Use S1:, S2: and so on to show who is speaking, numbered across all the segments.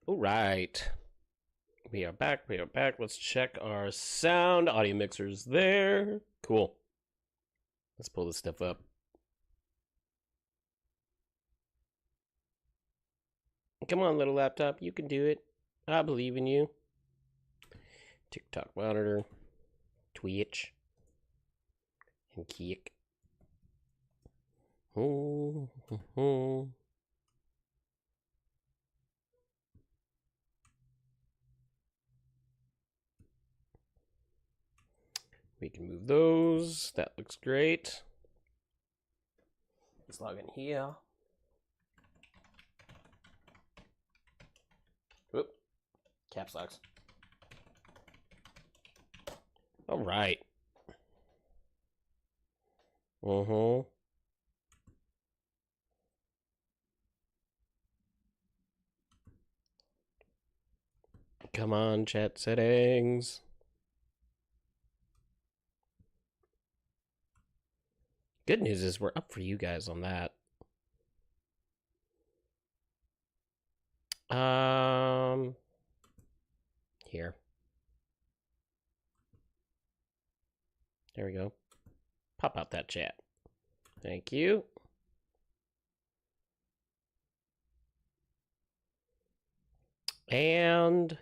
S1: All right. We are back. We are back. Let's check our sound. Audio mixer's there. Cool. Let's pull this stuff up. Come on, little laptop. You can do it. I believe in you. TikTok monitor. Twitch. And Kick. We can move those. That looks great. Let's log in here. Whoop. Caps locks. All right. Come on, chat settings. Good news is we're up for you guys on that. Here. There we go. Pop out that chat. Thank you. And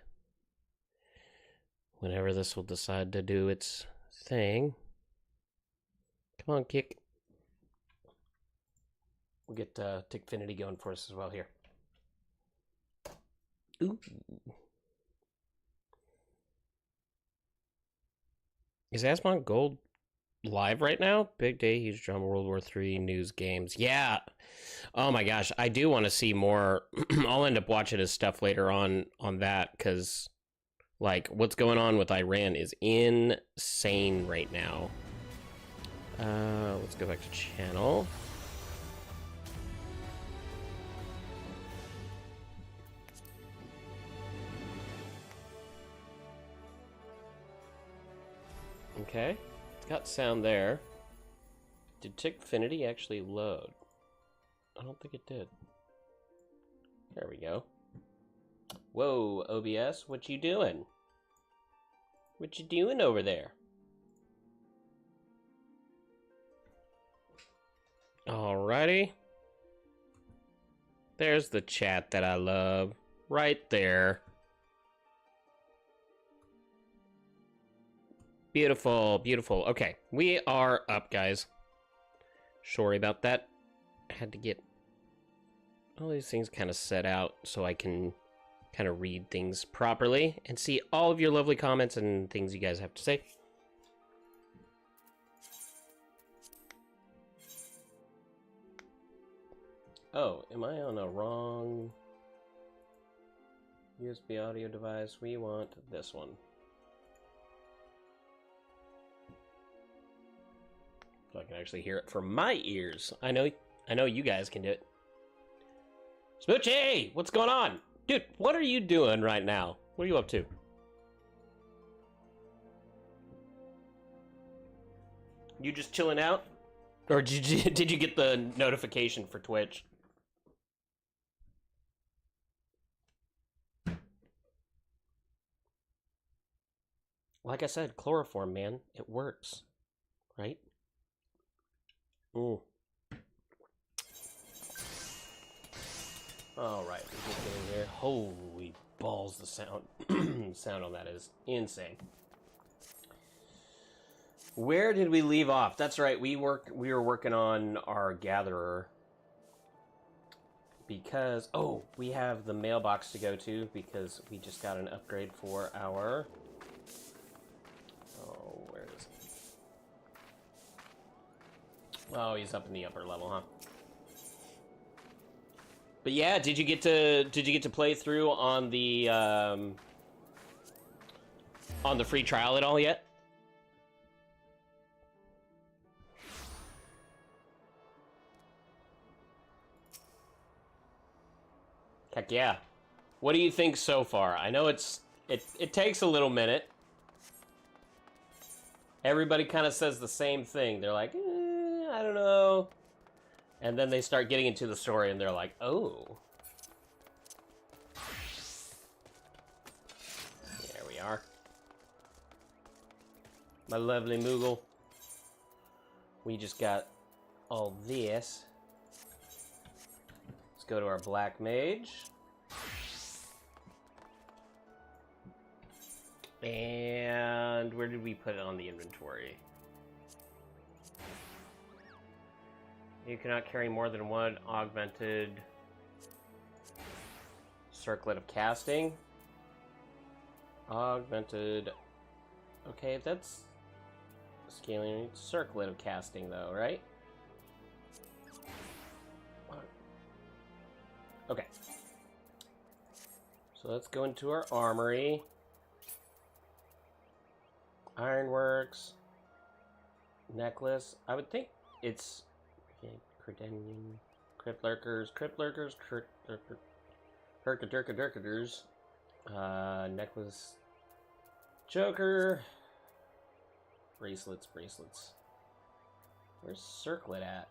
S1: whenever this will decide to do its thing. Come on, Kick. We'll get Tickfinity going for us as well here. Ooh. Is Asmon Gold live right now? Big day, huge drama, World War III, news, games. Yeah. Oh my gosh, I do want to see more. I'll end up watching his stuff later on that, because, like, what's going on with Iran is insane right now. Let's go back to channel. Okay, it's got sound there. Did Tickfinity actually load? I don't think it did. There we go. Whoa, OBS, what you doing? What you doing over there? Alrighty. There's the chat that I love. Right there. Beautiful, beautiful. Okay, we are up, guys. Sorry about that. I had to get all these things kind of set out so I can kind of read things properly and see all of your lovely comments and things you guys have to say. Oh, am I on a wrong USB audio device? We want this one. So I can actually hear it from my ears. I know you guys can do it. Smoochie! What's going on? Dude, what are you doing right now? What are you up to? You just chilling out? Or did you get the notification for Twitch? Like I said, chloroform, man. It works. Right? Ooh. Alright, we just get in here. Holy balls, the sound sound on that is insane. Where did we leave off? That's right, we were working on our gatherer. Because we have the mailbox to go to because we just got an upgrade for our where is he? Oh, he's up in the upper level, huh? But yeah, did you get to play through on the free trial at all yet? Heck yeah. What do you think so far? I know it takes a little minute. Everybody kind of says the same thing. They're like, I don't know. And then they start getting into the story and they're like, oh. are. My lovely Moogle. We just got all this. Let's go to our Black Mage. And where did we put it on the inventory? You cannot carry more than one augmented circlet of casting. Augmented. Okay, that's scaling circlet of casting, though, right? Okay. So let's go into our armory. Ironworks. Necklace. I would think it's... Okay, Credenium. Crypt Lurkers. Crypt Lurkers. Crypt Lurkers. Herkadurkadurkadurs. Necklace. Choker. Bracelets. Where's circlet at?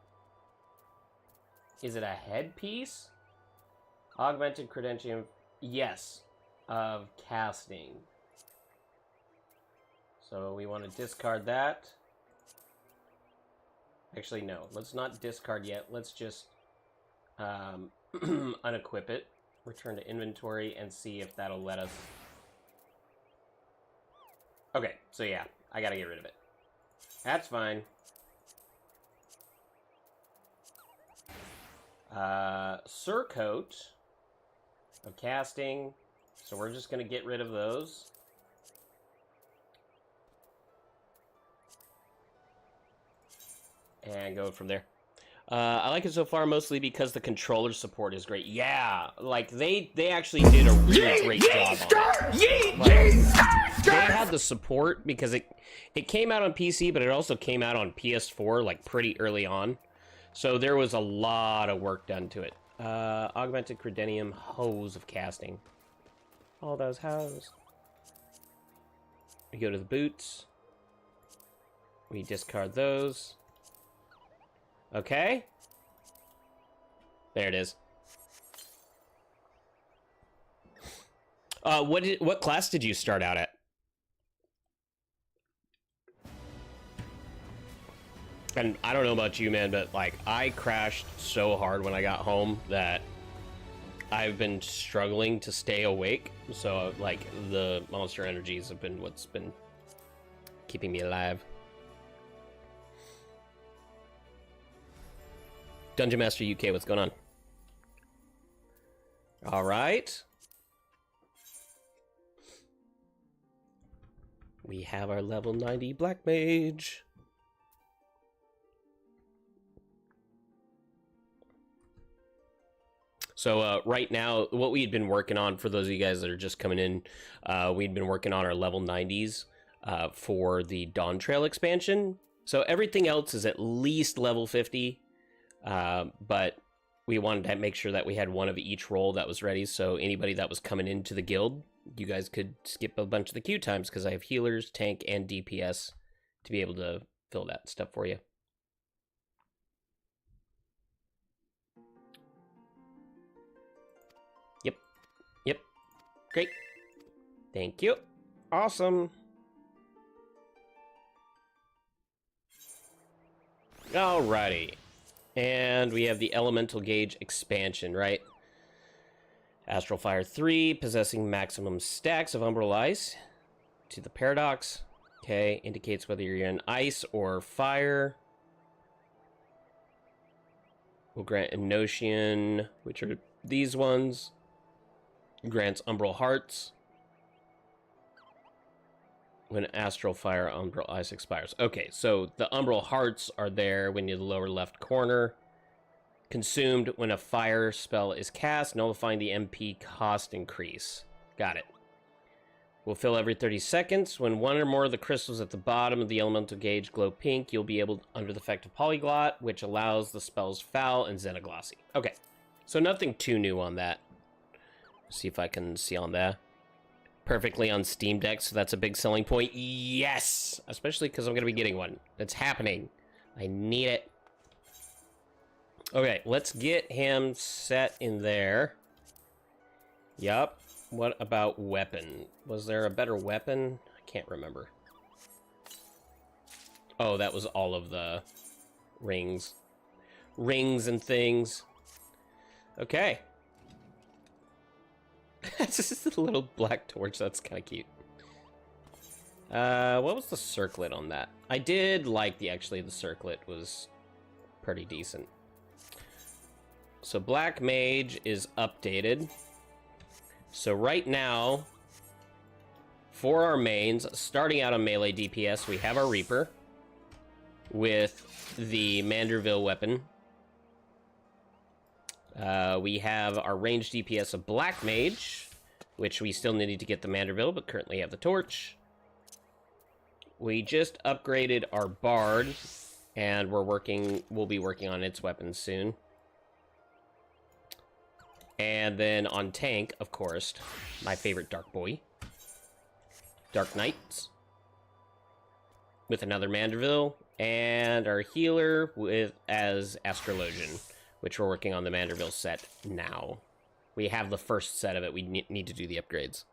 S1: Is it a headpiece? Augmented credentium. Yes. Of casting. So we want to discard that. Actually, no. Let's not discard yet. Let's just unequip it. Return to inventory and see if that'll let us... Okay, so yeah. I gotta get rid of it. That's fine. Surcoat of casting. So we're just gonna get rid of those. And go from there. I like it so far mostly because the controller support is great. Yeah, like they actually did a really great job on it. Like, they had the support because it came out on PC, but it also came out on PS4 like pretty early on. So there was a lot of work done to it. Augmented Credenium hose of casting. All those hose. We go to the boots. We discard those. Okay. There it is. What class did you start out at? And I don't know about you, man, but like I crashed so hard when I got home that I've been struggling to stay awake. So like the monster energies have been what's been keeping me alive. Dungeon Master UK, what's going on? All right. We have our level 90 Black Mage. So right now, what we had been working on, for those of you guys that are just coming in, we'd been working on our level 90s for the Dawn Trail expansion. So everything else is at least level 50. But we wanted to make sure that we had one of each role that was ready, so anybody that was coming into the guild, you guys could skip a bunch of the queue times, because I have healers, tank, and DPS to be able to fill that stuff for you. Yep. Great. Thank you. Awesome. Alrighty. And we have the Elemental Gauge expansion, right? Astral Fire 3, possessing maximum stacks of Umbral Ice to the Paradox. Okay, indicates whether you're in ice or fire. Will grant Enochian, which are these ones. Grants Umbral Hearts when Astral Fire Umbral Ice expires. Okay, so the Umbral Hearts are there when you're in the lower left corner. Consumed when a fire spell is cast, nullifying the MP cost increase. Got it. Will fill every 30 seconds. When one or more of the crystals at the bottom of the elemental gauge glow pink, you'll be able, under the effect of Polyglot, which allows the spells Foul and Xenoglossy. Okay, so nothing too new on that. See if I can see on there. Perfectly on Steam Deck, so that's a big selling point. Yes! Especially because I'm going to be getting one. It's happening. I need it. Okay, let's get him set in there. Yup. What about weapon? Was there a better weapon? I can't remember. Oh, that was all of the rings. Rings and things. Okay. It's just a little black torch. That's kind of cute. What was the circlet on that? I did like the circlet was pretty decent. So Black Mage is updated. So right now, for our mains, starting out on melee DPS, we have our Reaper with the Manderville weapon. We have our ranged DPS of Black Mage, which we still need to get the Manderville, but currently have the Torch. We just upgraded our Bard, and we'll be working on its weapons soon. And then on tank, of course, my favorite Dark Boy, Dark Knights, with another Manderville, and our healer as Astrologian, which we're working on the Manderville set now. We have the first set of it. We need to do the upgrades.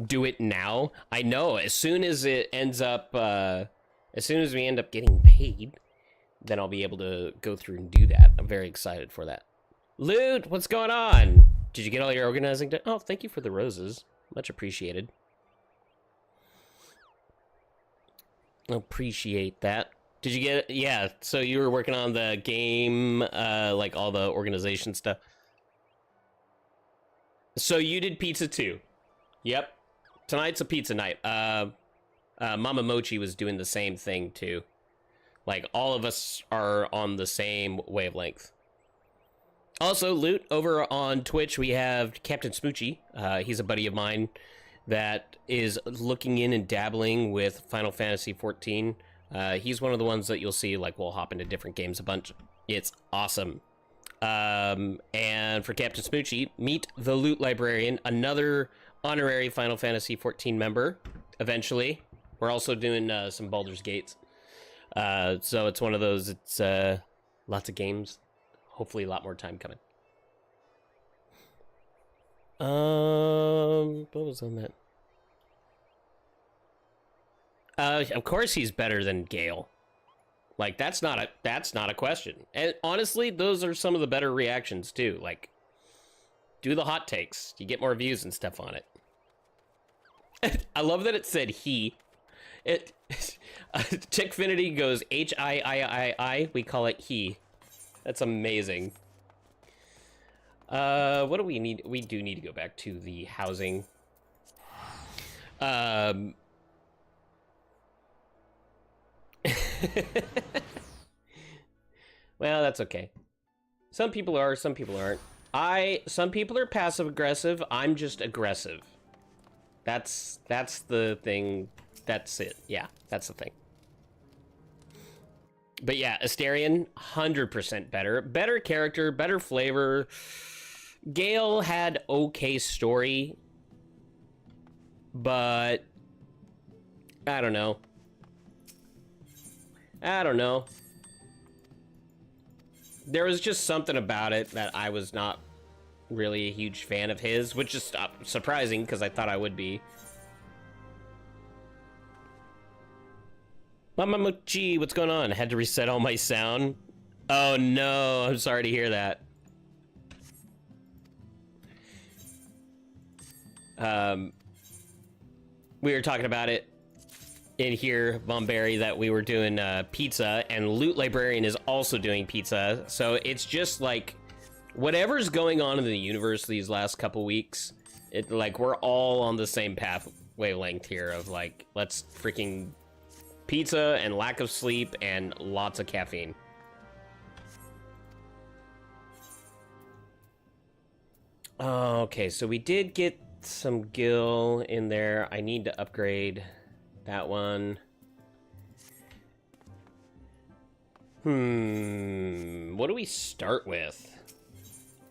S1: Do it now? I know. As soon as it ends up, as soon as we end up getting paid, then I'll be able to go through and do that. I'm very excited for that. Loot, what's going on? Did you get all your organizing done? Oh, thank you for the roses. Much appreciated. Appreciate that. Did you get it? Yeah, so you were working on the game, like all the organization stuff. So you did pizza too. Yep. Tonight's a pizza night. Mama Mochi was doing the same thing too. Like, all of us are on the same wavelength. Also, Loot, over on Twitch, we have Captain Smoochie. He's a buddy of mine that is looking in and dabbling with Final Fantasy XIV. He's one of the ones that you'll see, like, we'll hop into different games a bunch. It's awesome. And for Captain Smoochie, meet the Loot Librarian, another honorary Final Fantasy XIV member, eventually. We're also doing some Baldur's Gates. So it's one of those, it's lots of games. Hopefully a lot more time coming. What was on that? Of course he's better than Gale. Like, that's not a question. And honestly, those are some of the better reactions too. Like, do the hot takes. You get more views and stuff on it. I love that it said he. Chickfinity goes H-I-I-I-I. We call it he. That's amazing. What do we need? We do need to go back to the housing. Well, that's okay. Some people are, some people aren't. Some people are passive aggressive. I'm just aggressive. That's the thing. That's it. Yeah, that's the thing. But yeah, Asterion, 100% better. Better character, better flavor. Gale had okay story, but I don't know. There was just something about it that I was not really a huge fan of his, which is surprising because I thought I would be. Mama Mochi, what's going on? I had to reset all my sound. Oh no, I'm sorry to hear that. We were talking about it in here, Bomberry, that we were doing pizza, and Loot Librarian is also doing pizza. So it's just like whatever's going on in the universe these last couple weeks, like we're all on the same wavelength here of like, let's freaking pizza and lack of sleep and lots of caffeine. Okay, so we did get some Gil in there. I need to upgrade that one. What do we start with?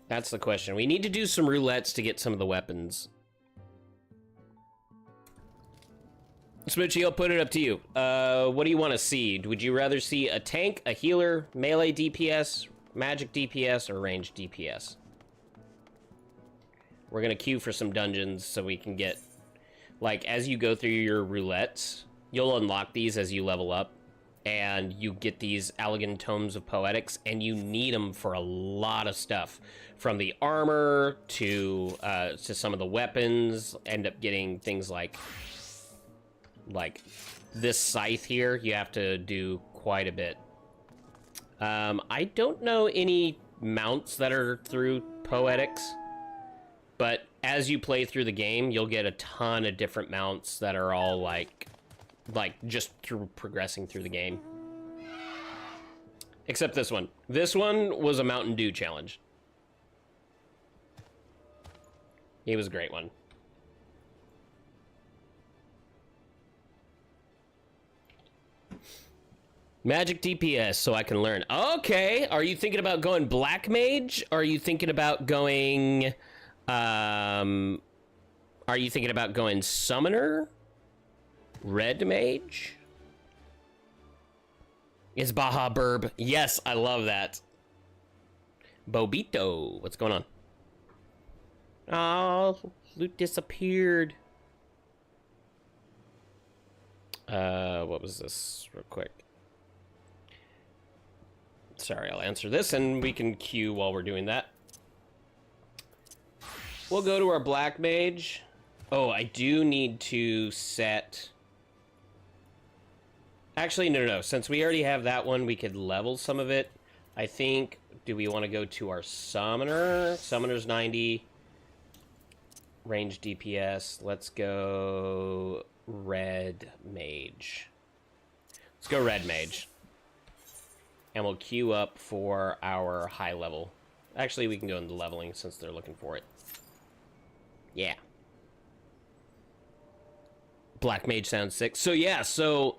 S1: That's the question. We need to do some roulettes to get some of the weapons. Smoochie, I'll put it up to you. What do you want to see? Would you rather see a tank, a healer, melee DPS, magic DPS, or ranged DPS? We're going to queue for some dungeons so we can get, like, as you go through your roulettes, you'll unlock these as you level up, and you get these Allagan Tomes of Poetics, and you need them for a lot of stuff, from the armor to some of the weapons. End up getting things like this scythe here. You have to do quite a bit. I don't know any mounts that are through Poetics, but as you play through the game, you'll get a ton of different mounts that are all like just through progressing through the game. Except this one. This one was a Mountain Dew challenge. It was a great one. Magic DPS, so I can learn. Okay, are you thinking about going Black Mage? Are you thinking about going, Summoner? Red Mage? It's Baja Burb. Yes, I love that. Bobito, what's going on? Oh, loot disappeared. What was this, real quick? Sorry, I'll answer this, and we can queue while we're doing that. We'll go to our Black Mage. Oh, I do need to set... Actually, no. Since we already have that one, we could level some of it. I think, do we want to go to our Summoner? Summoner's 90. Range DPS. Let's go Red Mage. Let's go Red Mage. And we'll queue up for our high level. Actually, we can go into leveling since they're looking for it. Yeah. Black Mage sounds sick. So yeah, so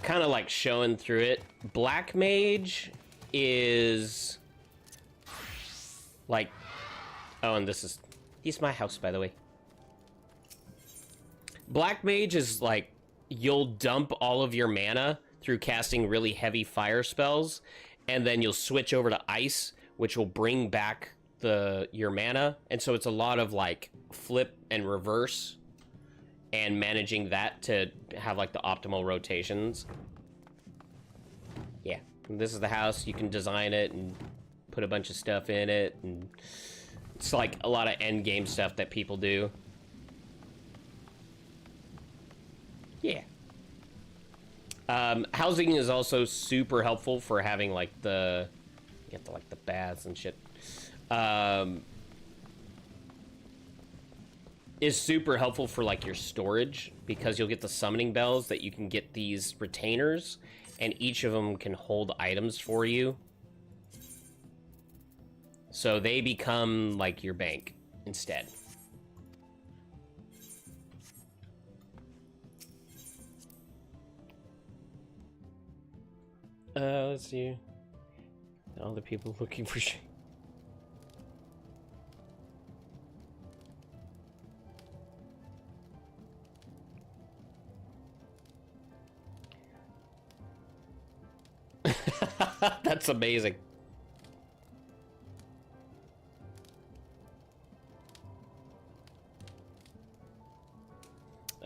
S1: kind of like showing through it. Black Mage is like, oh, and he's my house, by the way. Black Mage is like, you'll dump all of your mana through casting really heavy fire spells, and then you'll switch over to ice, which will bring back your mana. And so it's a lot of like flip and reverse and managing that to have like the optimal rotations. Yeah, and this is the house. You can design it and put a bunch of stuff in it, and it's like a lot of end game stuff that people do. Yeah. Housing is also super helpful for having like the baths and shit. Is super helpful for like your storage, because you'll get the summoning bells that you can get these retainers, and each of them can hold items for you. So they become like your bank instead. Let's see. All the people looking for shit. That's amazing.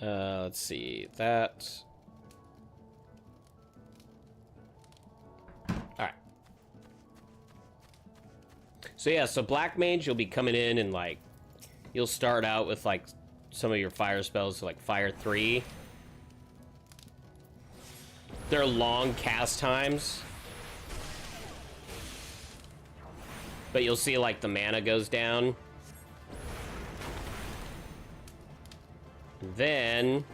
S1: Let's see. That... So yeah, so Black Mage, you'll be coming in and like, you'll start out with like some of your fire spells, so like Fire 3. They're long cast times, but you'll see like the mana goes down. Then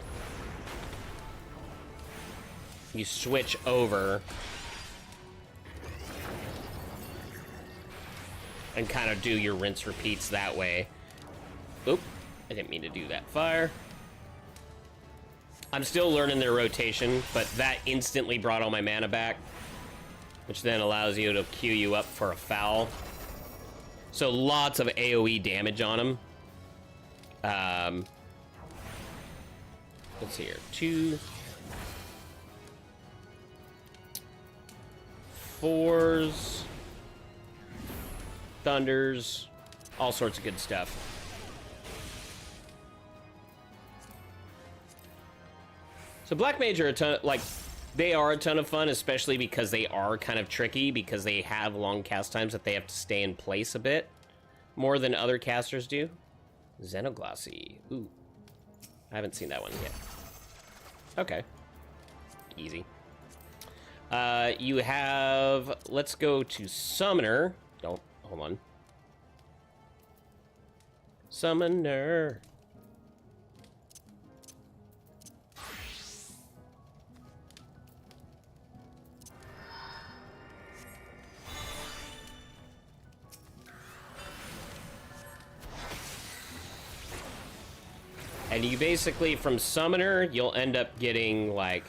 S1: you switch over and kind of do your rinse repeats that way. Oop, I didn't mean to do that. Fire. I'm still learning their rotation, but that instantly brought all my mana back, which then allows you to queue you up for a foul. So lots of AoE damage on him. Let's see here. 2 4s. Thunders. All sorts of good stuff. So Black Mage are a ton, like, they are a ton of fun, especially because they are kind of tricky, because they have long cast times that they have to stay in place a bit more than other casters do. Xenoglossy. Ooh. I haven't seen that one yet. Okay. Easy. You have... Let's go to Summoner. Don't... Hold on. Summoner. And you basically, from Summoner, you'll end up getting, like...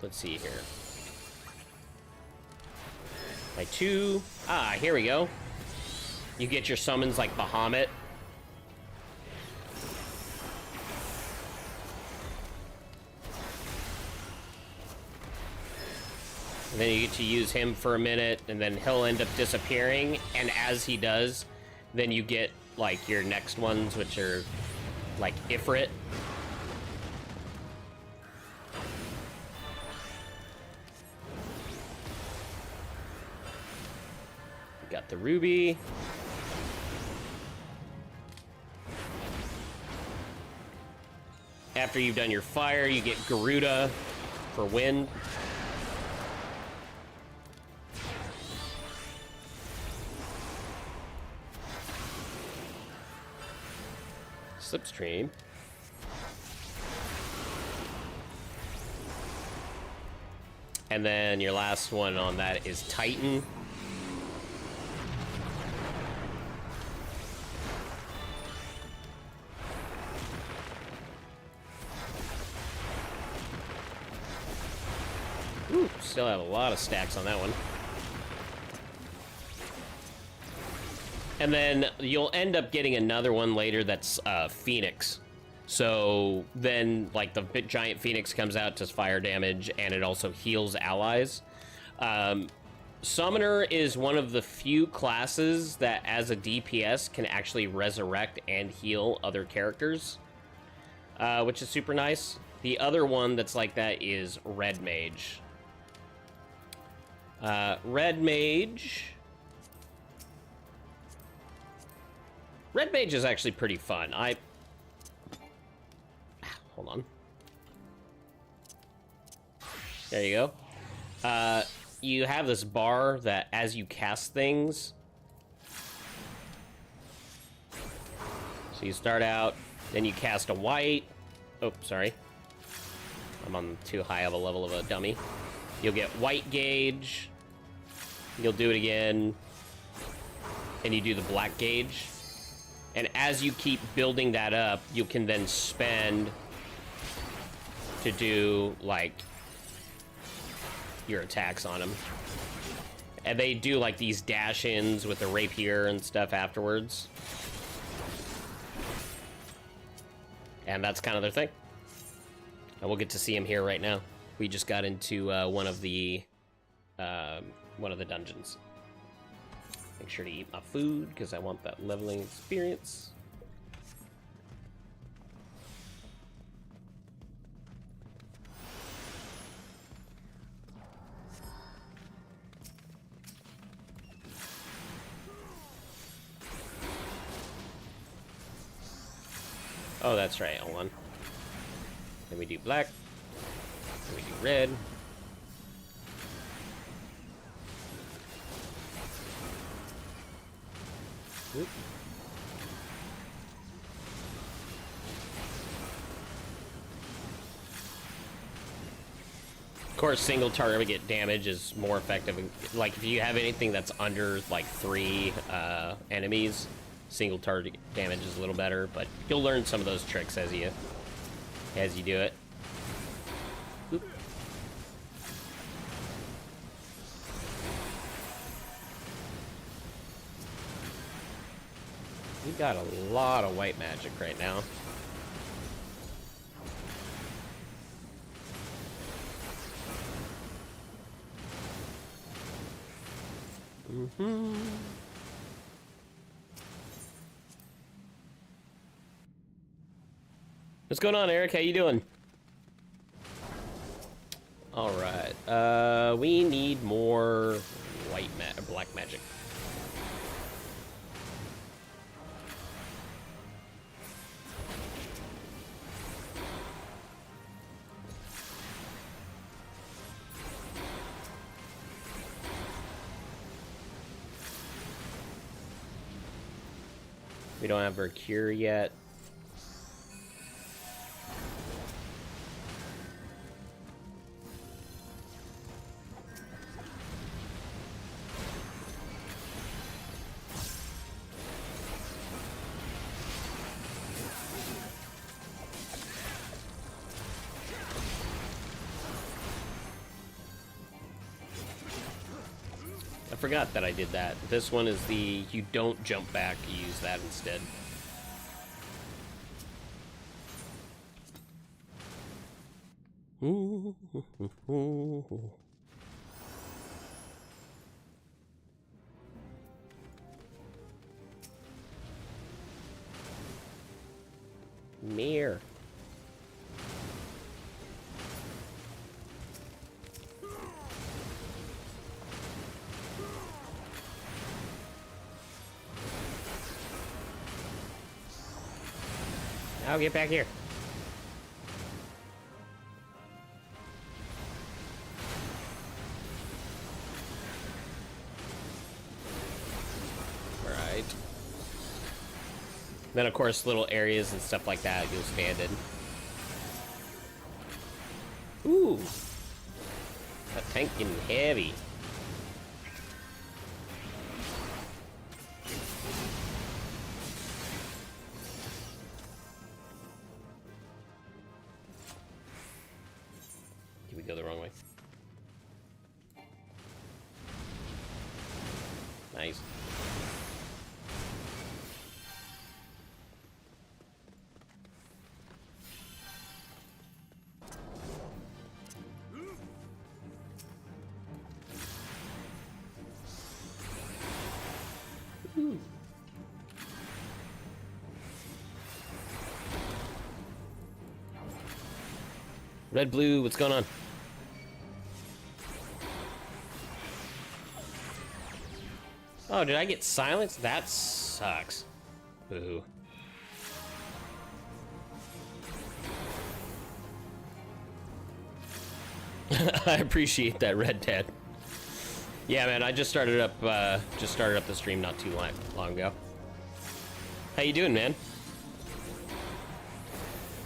S1: let's see here. Like 2... Ah, here we go. You get your summons like Bahamut. And then you get to use him for a minute, and then he'll end up disappearing. And as he does, then you get, like, your next ones, which are, like, Ifrit. Got the Ruby. After you've done your fire, you get Garuda for wind. Slipstream. And then your last one on that is Titan. Ooh, still have a lot of stacks on that one. And then you'll end up getting another one later that's Phoenix. So then, like, the big giant Phoenix comes out, does fire damage, and it also heals allies. Summoner is one of the few classes that, as a DPS, can actually resurrect and heal other characters, which is super nice. The other one that's like that is Red Mage. Red Mage is actually pretty fun. Hold on. There you go. You have this bar that as you cast things... So you start out, then you cast a white... Oh, sorry. I'm on too high of a level of a dummy. You'll get white gauge. You'll do it again. And you do the black gauge. And as you keep building that up, you can then spend to do, like, your attacks on them. And they do, like, these dash-ins with the rapier and stuff afterwards. And that's kind of their thing. And we'll get to see him here right now. We just got into one of the dungeons. Make sure to eat my food, because I want that leveling experience. Oh, that's right, hold on. Then we do black. Then we do red. Oop. Of course, single target damage is more effective. Like, if you have anything that's under, like, 3 enemies, single target damage is a little better, but you'll learn some of those tricks as you do it. Oop. We got a lot of white magic right now. What's going on, Eric? How you doing? All right. We need more black magic. We don't have our cure yet. I forgot that I did that. This one is the you don't jump back, you use that instead. Mirror. I'll get back here. Right. Then, of course, little areas and stuff like that you'll stand in. Ooh. A tank getting heavy. Did we go the wrong way? Nice. Red, blue, what's going on? Oh, did I get silenced? That sucks. Boo. I appreciate that, Red Dad. Yeah, man, I just started up the stream not too long ago. How you doing, man?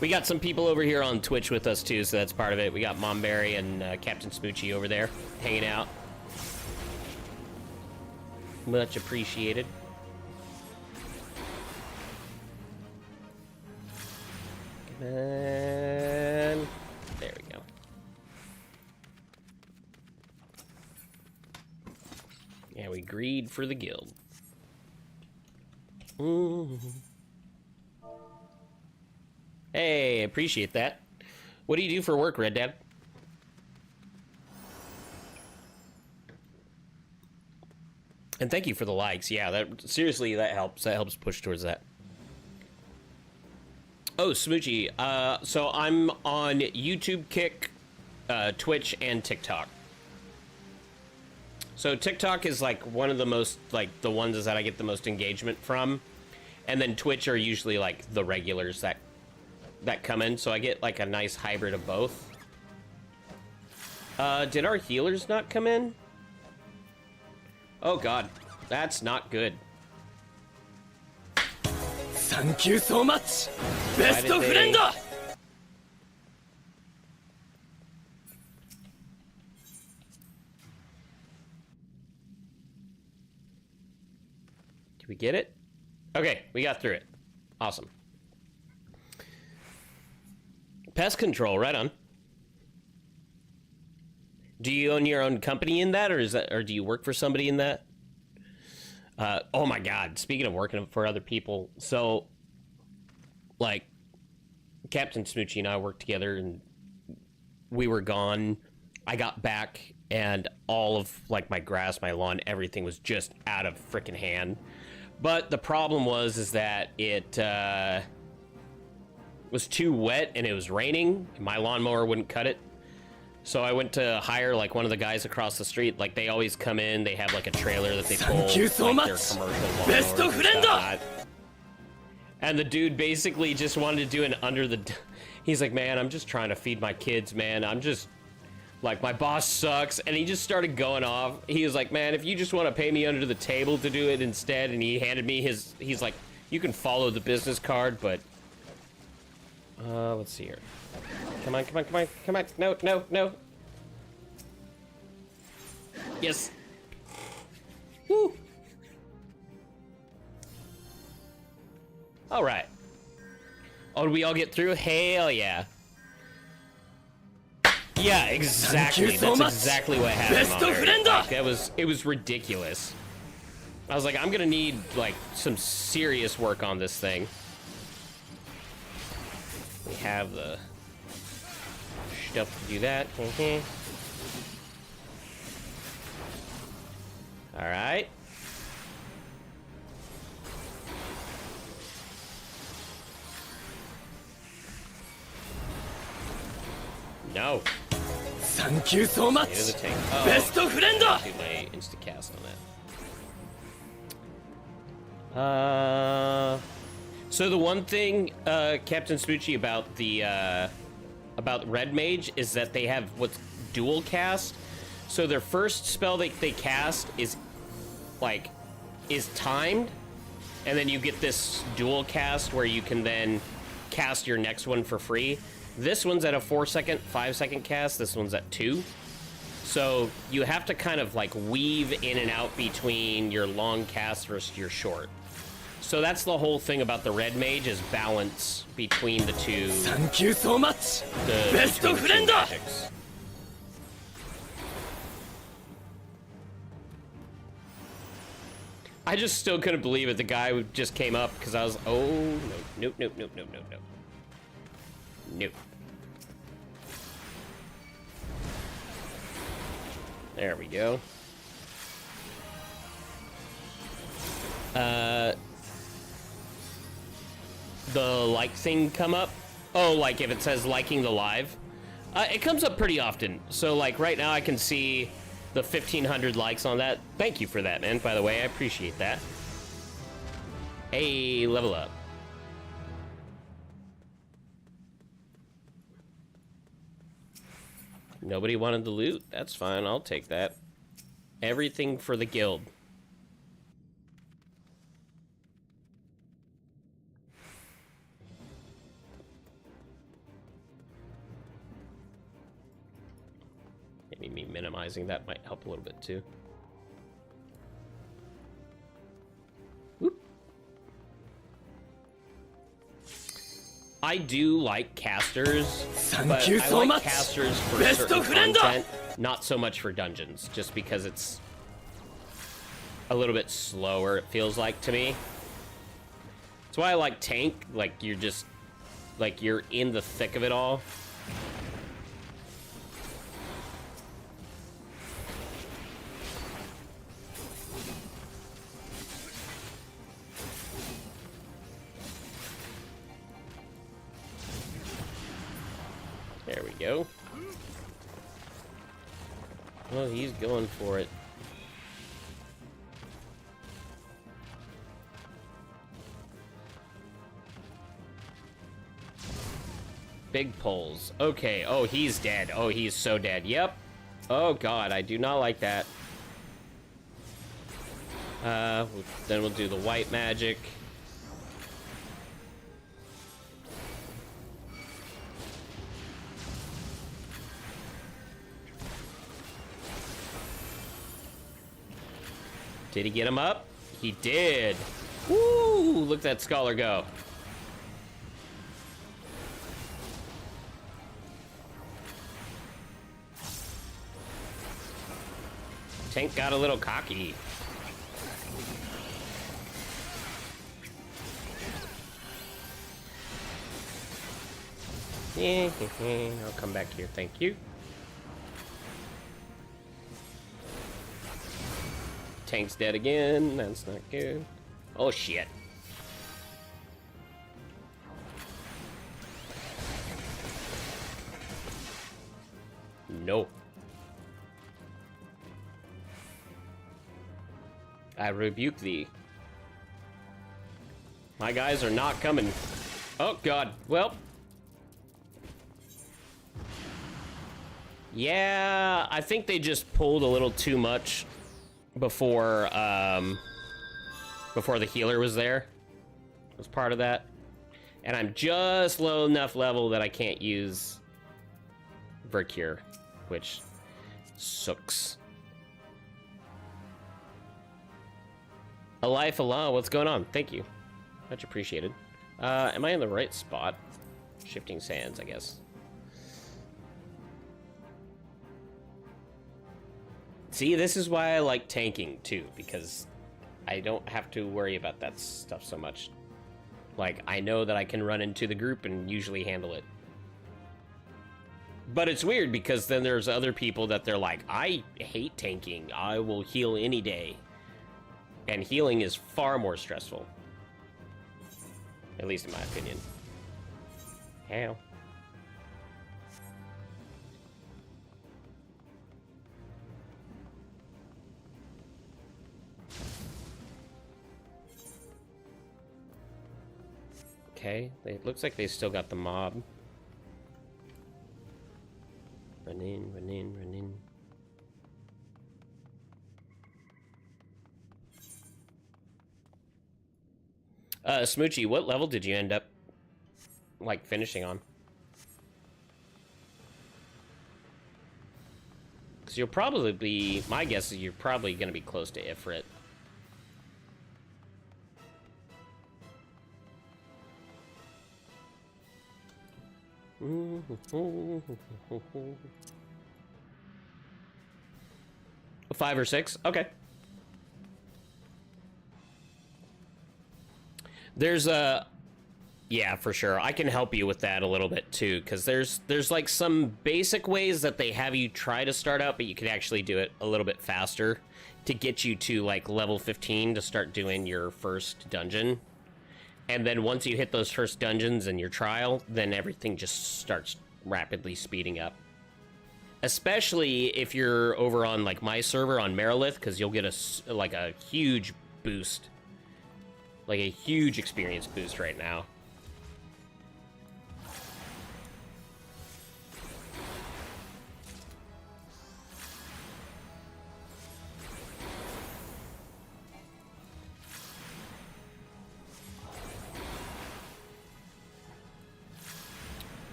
S1: We got some people over here on Twitch with us too, so that's part of it. We got Momberry and Captain Smoochie over there hanging out. Much appreciated. And there we go. Yeah, we greed for the guild. Hey, appreciate that. What do you do for work, Red Dad? And thank you for the likes. Yeah, that seriously, that helps. That helps push towards that. Oh, Smoochie. So I'm on YouTube, Kick, Twitch, and TikTok. So TikTok is like one of the most, like the ones that I get the most engagement from. And then Twitch are usually like the regulars that come in. So I get like a nice hybrid of both. Did our healers not come in? Oh god, that's not good.
S2: Thank you so much, best friend.
S1: Did we get it? Okay, we got through it. Awesome. Pest control, right on. Do you own your own company in that, or do you work for somebody in that? Oh my god, speaking of working for other people, so like Captain Smoochie and I worked together and we were gone. I got back and all of like my grass, my lawn, everything was just out of freaking hand. But the problem is that it was too wet and it was raining. And my lawnmower wouldn't cut it. So I went to hire like one of the guys across the street. Like they always come in, they have like a trailer that they pull.
S2: Thank you so
S1: like,
S2: much.
S1: their commercial
S2: Best
S1: lawnmowers
S2: of
S1: and
S2: friend.
S1: stuff. And the dude basically just wanted to do an under the. He's like, man, I'm just trying to feed my kids, man. I'm just like, my boss sucks. And he just started going off. He was like, man, if you just want to pay me under the table to do it instead. And he handed me his. He's like, you can follow the business card, but. Let's see here. Come on, come on, come on, come on. No, no, no. Yes. Woo. All right. Oh, did we all get through? Hell yeah. Yeah, exactly.
S2: Thank you so
S1: That's
S2: much.
S1: exactly what happened.
S2: Best of friend.
S1: Like, it was ridiculous. I was like, I'm gonna need like some serious work on this thing. We have the stuff to do that. All right. No.
S2: Thank you so much.
S1: It is a tank. Oh,
S2: Best of friend.
S1: do my insta cast on that. So the one thing, Captain Smoochie, about the about Red Mage is that they have what's dual cast. So their first spell they cast is timed, and then you get this dual cast where you can then cast your next one for free. This one's at a 4-second, 5-second cast. This one's at 2. So you have to kind of like weave in and out between your long cast versus your short. So that's the whole thing about the Red Mage, is balance between the two.
S2: Thank you so much.
S1: Best
S2: of friend.
S1: I just still couldn't believe it. The guy who just came up because I was, oh, nope, nope, nope, nope, nope, nope. Nope. There we go. The like thing come up? Oh, like if it says liking the live? It comes up pretty often. So like right now I can see the 1,500 likes on that. Thank you for that, man, by the way. I appreciate that. Hey, level up. Nobody wanted the loot. That's fine. I'll take that. Everything for the guild. Maybe me minimizing that might help a little bit too. Whoop. I do like casters, but
S2: you
S1: I
S2: so
S1: like
S2: much.
S1: casters for
S2: Best
S1: certain
S2: of friend.
S1: content, not so much for dungeons, just because it's a little bit slower, it feels like to me. That's why I like tank, like you're just, like you're in the thick of it all. There we go. Oh, he's going for it. Big pulls. Okay. Oh, he's dead. Oh, he's so dead. Yep. Oh, God. I do not like that. Then we'll do the white magic. Did he get him up? He did. Woo! Look at that scholar go. Tank got a little cocky. I'll come back here, thank you. Tank's dead again. That's not good. Oh, shit. No. I rebuke thee. My guys are not coming. Oh, God. Well. Yeah, I think they just pulled a little too much before the healer was there. Was part of that. And I'm just low enough level that I can't use Vercure, which sucks. A life Allah, what's going on? Thank you. Much appreciated. Am I in the right spot? Shifting sands, I guess. See, this is why I like tanking, too, because I don't have to worry about that stuff so much. Like, I know that I can run into the group and usually handle it. But it's weird, because then there's other people that they're like, I hate tanking. I will heal any day. And healing is far more stressful. At least in my opinion. Hell. Okay, it looks like they still got the mob. Run in, run in, run in. Smoochie, what level did you end up, like, finishing on? Because you'll probably be, my guess is you're probably going to be close to Ifrit. A 5 or 6? Okay. There's a... Yeah, for sure. I can help you with that a little bit, too, because there's like some basic ways that they have you try to start out, but you can actually do it a little bit faster to get you to, like, level 15 to start doing your first dungeon. And then once you hit those first dungeons in your trial, then everything just starts rapidly speeding up. Especially if you're over on, like, my server on Merilith, because you'll get a huge boost. Like a huge experience boost right now.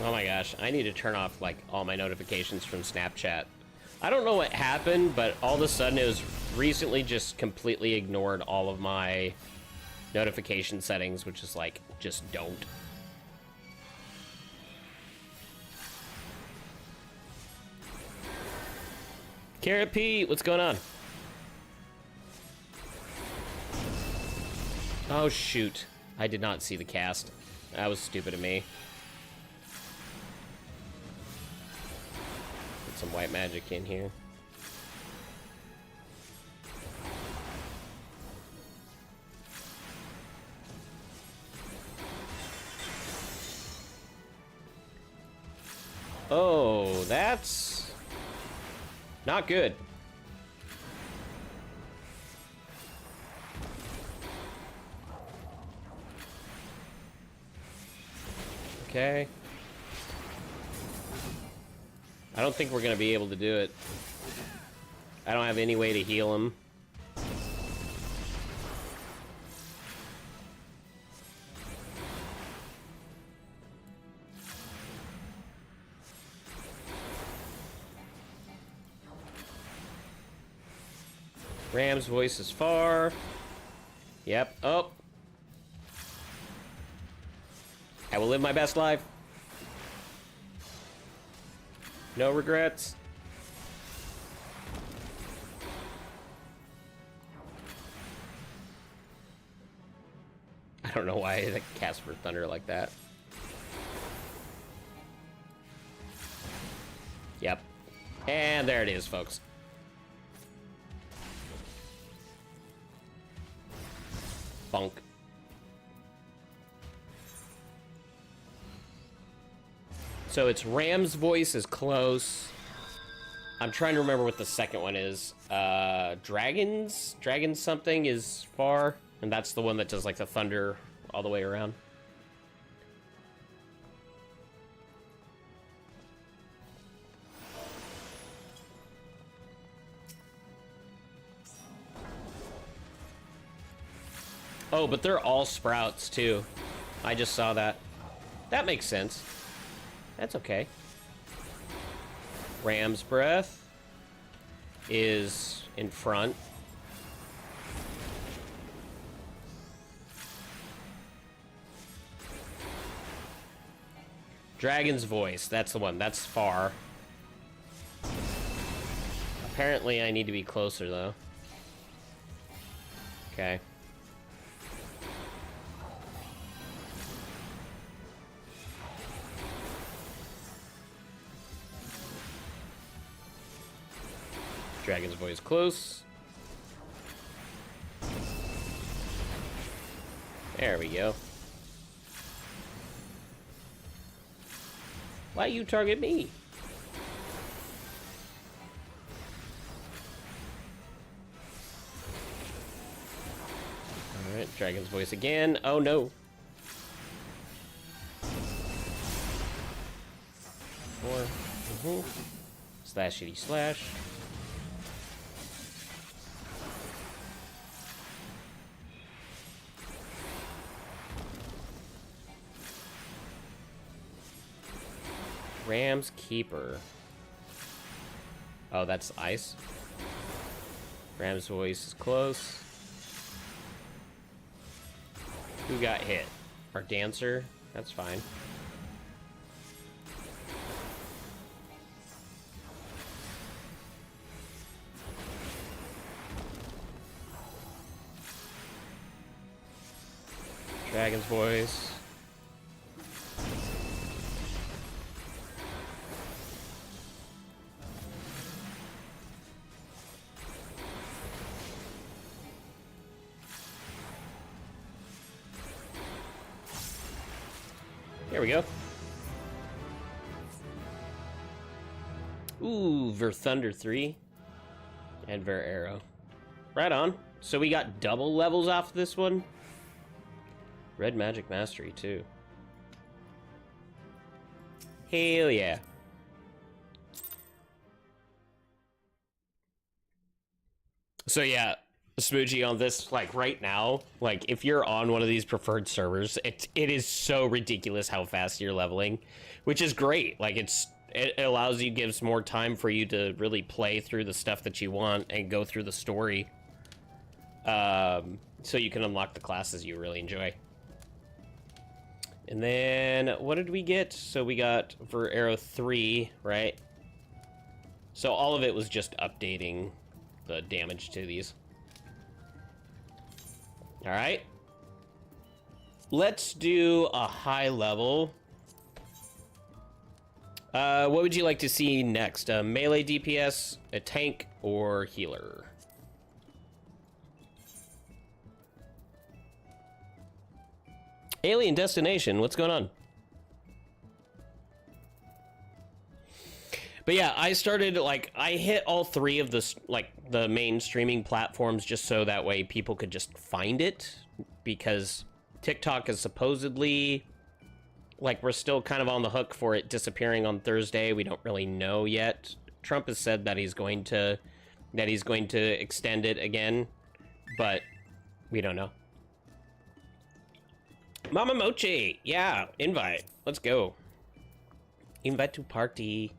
S1: Oh my gosh, I need to turn off, like, all my notifications from Snapchat. I don't know what happened, but all of a sudden it was recently just completely ignored all of my notification settings, which is like, just don't. Carrot Pete, what's going on? Oh shoot, I did not see the cast. That was stupid of me. Put some white magic in here. Oh, that's not good. Okay. I don't think we're gonna be able to do it. I don't have any way to heal him. Ram's voice is far. Yep. Oh. I will live my best life. No regrets. I don't know why I cast for thunder like that. Yep. And there it is, folks. funk. So it's Ram's voice is close. I'm trying to remember what the second one is. Dragons something is far, and that's the one that does like the thunder all the way around. Oh, but they're all sprouts too. I just saw that. That makes sense. That's okay. Ram's breath is in front. Dragon's voice, that's the one. That's far. Apparently I need to be closer though. Okay. Dragon's voice close. There we go. Why you target me? Alright, Dragon's voice again. Oh no. 4. Slash shitty slash. Ram's Keeper. Oh, that's ice. Ram's voice is close. Who got hit? Our dancer? That's fine. Dragon's voice. There we go. Ooh, Ver Thunder 3 and Ver Arrow. Right on. So we got double levels off this one. Red Magic Mastery too. Hell yeah. So yeah, Smoochie, on this, like right now, like if you're on one of these preferred servers, it is so ridiculous how fast you're leveling, which is great. Like it allows you, gives more time for you to really play through the stuff that you want and go through the story, so you can unlock the classes you really enjoy. And then what did we get? So we got for Arrow 3, right? So all of it was just updating the damage to these. All right, let's do a high level. What would you like to see next? A melee DPS, a tank, or healer? Alien Destination, what's going on? But yeah, I started, like, I hit all 3 of the, like, the main streaming platforms just so that way people could just find it, because TikTok is supposedly, like, we're still kind of on the hook for it disappearing on Thursday. We don't really know yet. Trump has said that he's going to extend it again, but we don't know. Mama Mochi, yeah, invite. Let's go. Invite to party.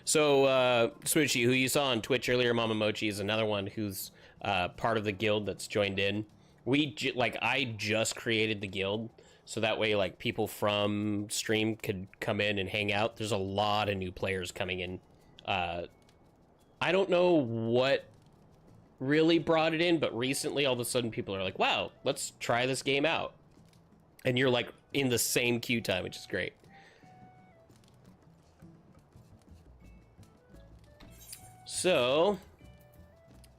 S1: So, Smoochie, who you saw on Twitch earlier, Mama Mochi, is another one who's part of the guild that's joined in. I just created the guild, so that way, like, people from stream could come in and hang out. There's a lot of new players coming in. I don't know what really brought it in, but recently, all of a sudden, people are like, wow, let's try this game out. And you're, like, in the same queue time, which is great. So,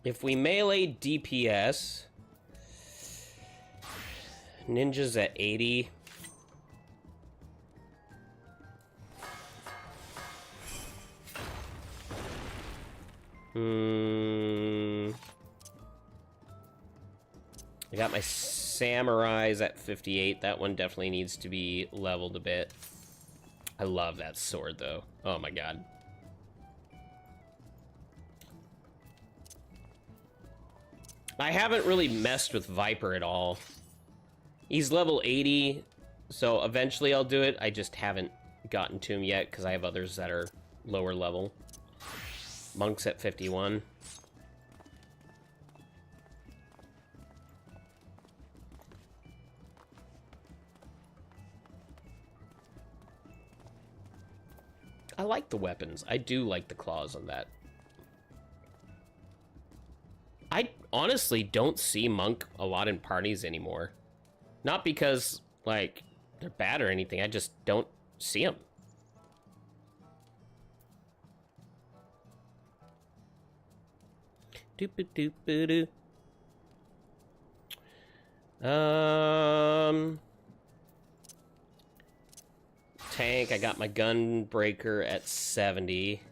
S1: If we melee DPS, ninja's at 80. I got my samurais at 58. That one definitely needs to be leveled a bit. I love that sword, though. Oh my god. I haven't really messed with Viper at all. He's level 80, so eventually I'll do it. I just haven't gotten to him yet because I have others that are lower level. Monk's at 51. I like the weapons. I do like the claws on that. I honestly don't see Monk a lot in parties anymore. Not because, like, they're bad or anything. I just don't see them. Doop-a-doop-a-doo. Tank, I got my Gunbreaker at 70.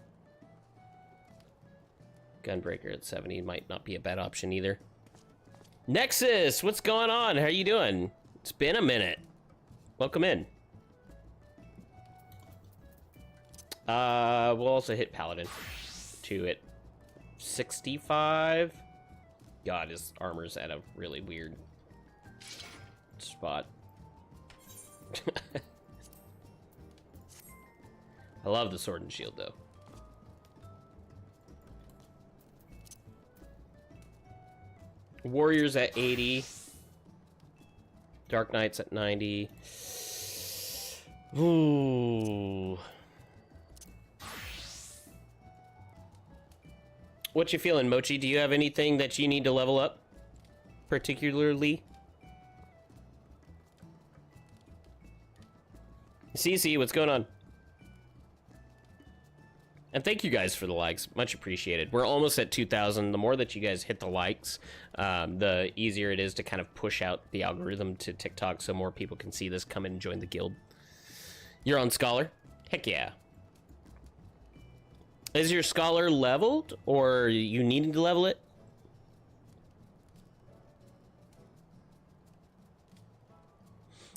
S1: Gunbreaker at 70 might not be a bad option either. Nexus, what's going on? How you doing? It's been a minute. Welcome in. We'll also hit Paladin. 2 at 65. God, his armor's at a really weird spot. I love the sword and shield, though. Warriors at 80. Dark Knights at 90. Ooh. What you feeling, Mochi? Do you have anything that you need to level up? Particularly? CC, what's going on? And thank you guys for the likes. Much appreciated. We're almost at 2,000. The more that you guys hit the likes, the easier it is to kind of push out the algorithm to TikTok so more people can see this, come in and join the guild. You're on Scholar? Heck yeah. Is your Scholar leveled, or you needing to level it?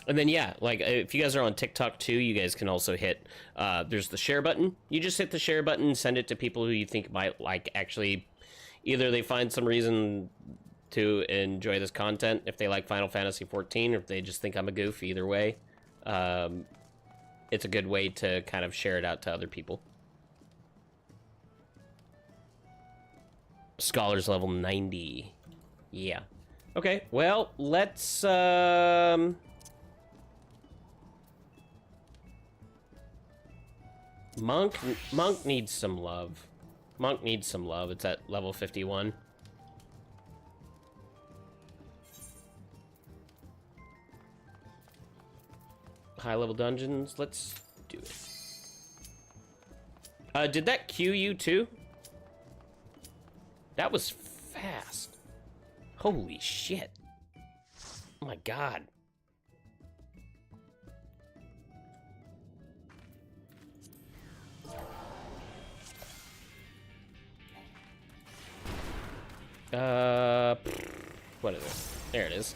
S1: And then, yeah, like, if you guys are on TikTok, too, you guys can also hit, there's the share button. You just hit the share button, send it to people who you think might, like, actually, either they find some reason to enjoy this content, if they like Final Fantasy XIV, or if they just think I'm a goof, either way. It's a good way to kind of share it out to other people. Scholars level 90. Yeah. Okay, well, let's, Monk needs some love. Monk needs some love. It's at level 51. High level dungeons. Let's do it. Did that queue you too? That was fast. Holy shit. Oh my god. What is it? There it is.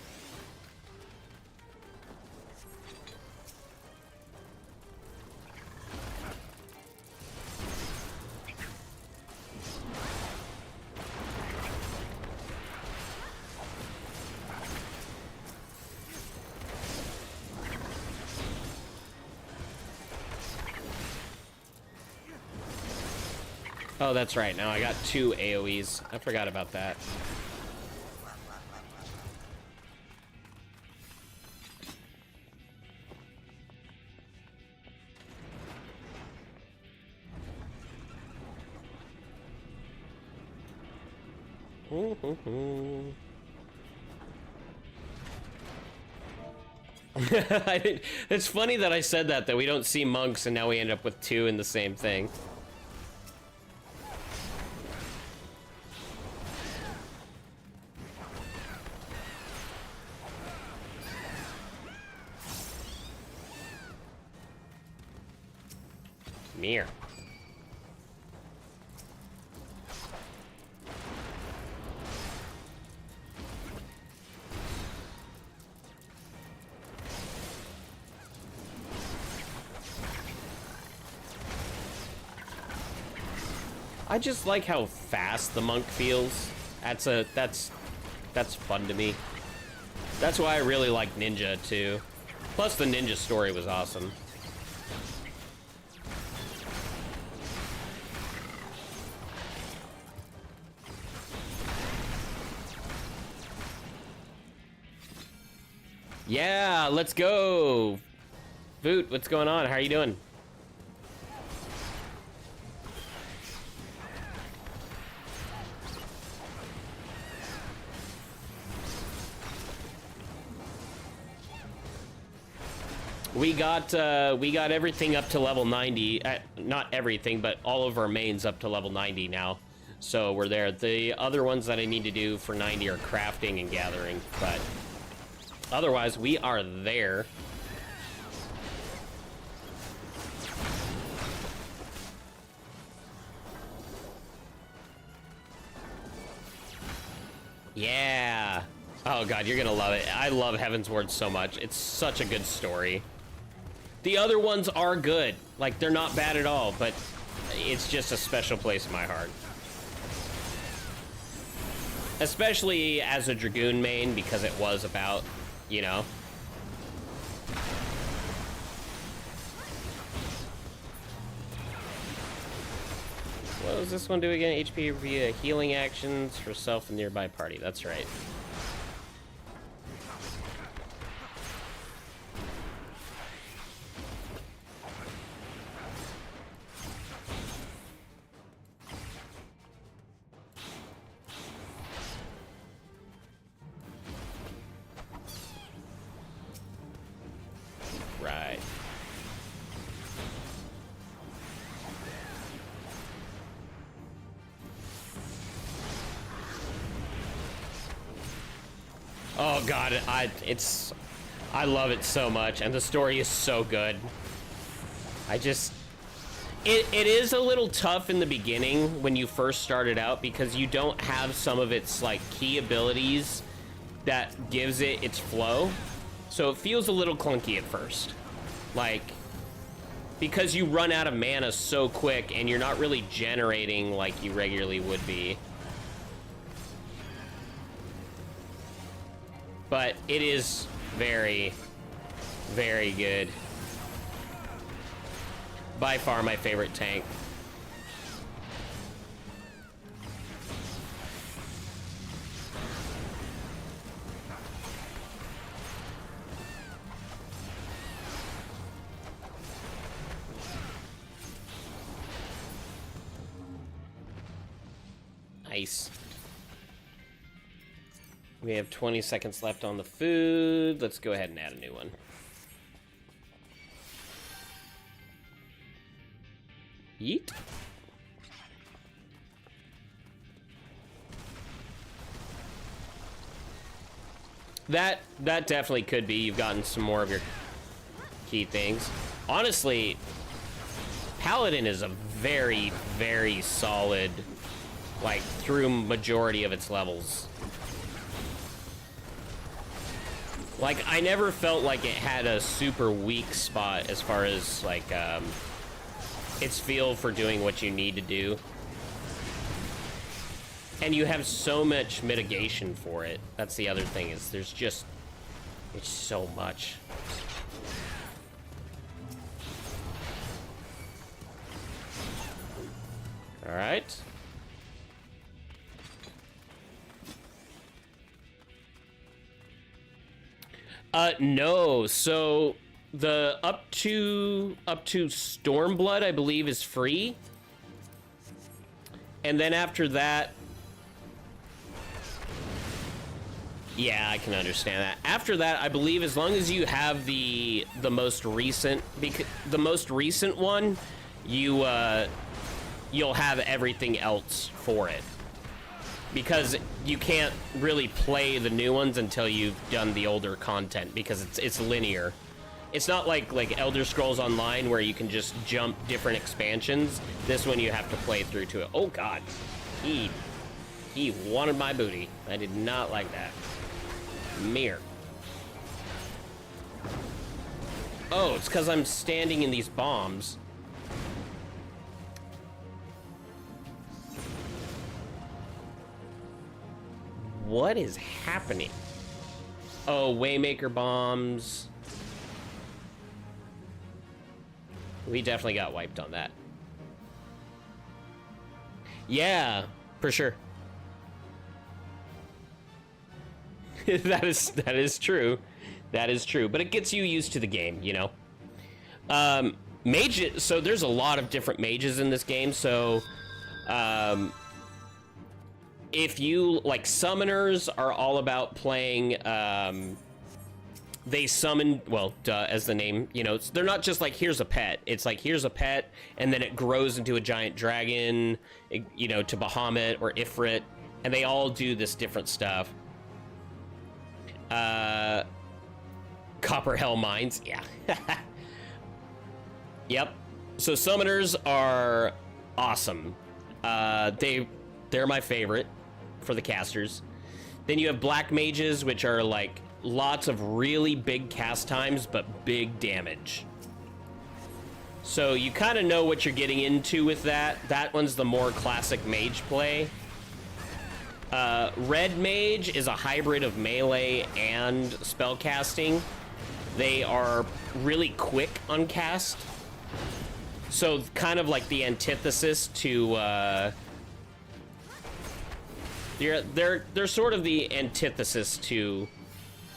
S1: Oh, that's right. Now I got 2 AoEs. I forgot about that. It's funny that I said that we don't see monks and now we end up with 2 in the same thing. Come here. I just like how fast the monk feels. That's fun to me. That's why I really like Ninja too. Plus the Ninja story was awesome. Yeah, let's go. Voot, what's going on? How are you doing? We got everything up to level 90. Not everything, but all of our mains up to level 90 now. So we're there. The other ones that I need to do for 90 are crafting and gathering, but otherwise we are there. Yeah. Oh god, you're gonna love it. I love Heavensward so much. It's such a good story. The other ones are good. Like, they're not bad at all, but it's just a special place in my heart. Especially as a Dragoon main, because it was about, you know. What does this one do again? HP via healing actions for self and nearby party. That's right. Right. Oh god, I love it so much, and the story is so good. It is a little tough in the beginning when you first started out because you don't have some of its like key abilities that gives it its flow. So it feels a little clunky at first. Like, because you run out of mana so quick and you're not really generating like you regularly would be. But it is very, very good. By far my favorite tank. Nice. We have 20 seconds left on the food. Let's go ahead and add a new one. Yeet. That definitely could be. You've gotten some more of your key things. Honestly, Paladin is a very, very solid, like, through majority of its levels. Like, I never felt like it had a super weak spot as far as, like, its feel for doing what you need to do. And you have so much mitigation for it. That's the other thing, is there's just... it's so much. Alright. No, so the up to Stormblood, I believe, is free. And then after that, yeah, I can understand that. After that, I believe as long as you have the most recent, the most recent one, you'll have everything else for it. Because you can't really play the new ones until you've done the older content, because it's linear. It's not like Elder Scrolls Online where you can just jump different expansions. This one you have to play through to it. Oh God, he wanted my booty. I did not like that. Mirror. Oh, it's because I'm standing in these bombs. What is happening? Oh, Waymaker bombs. We definitely got wiped on that. Yeah, for sure. that is true. That is true, but it gets you used to the game, you know. Mages. So there's a lot of different mages in this game. So, if you like, summoners are all about playing. They summon, well, duh, as the name, you know, they're not just like, here's a pet. It's like, here's a pet, and then it grows into a giant dragon, you know, to Bahamut or Ifrit, and they all do this different stuff. Copperhell Mines, yeah. Yep. So summoners are awesome. They're my favorite for the casters. Then you have black mages, which are like lots of really big cast times, but big damage. So you kind of know what you're getting into with that. That one's the more classic mage play. Red mage is a hybrid of melee and spell casting. They are really quick on cast. So kind of like the antithesis to, they're sort of the antithesis to,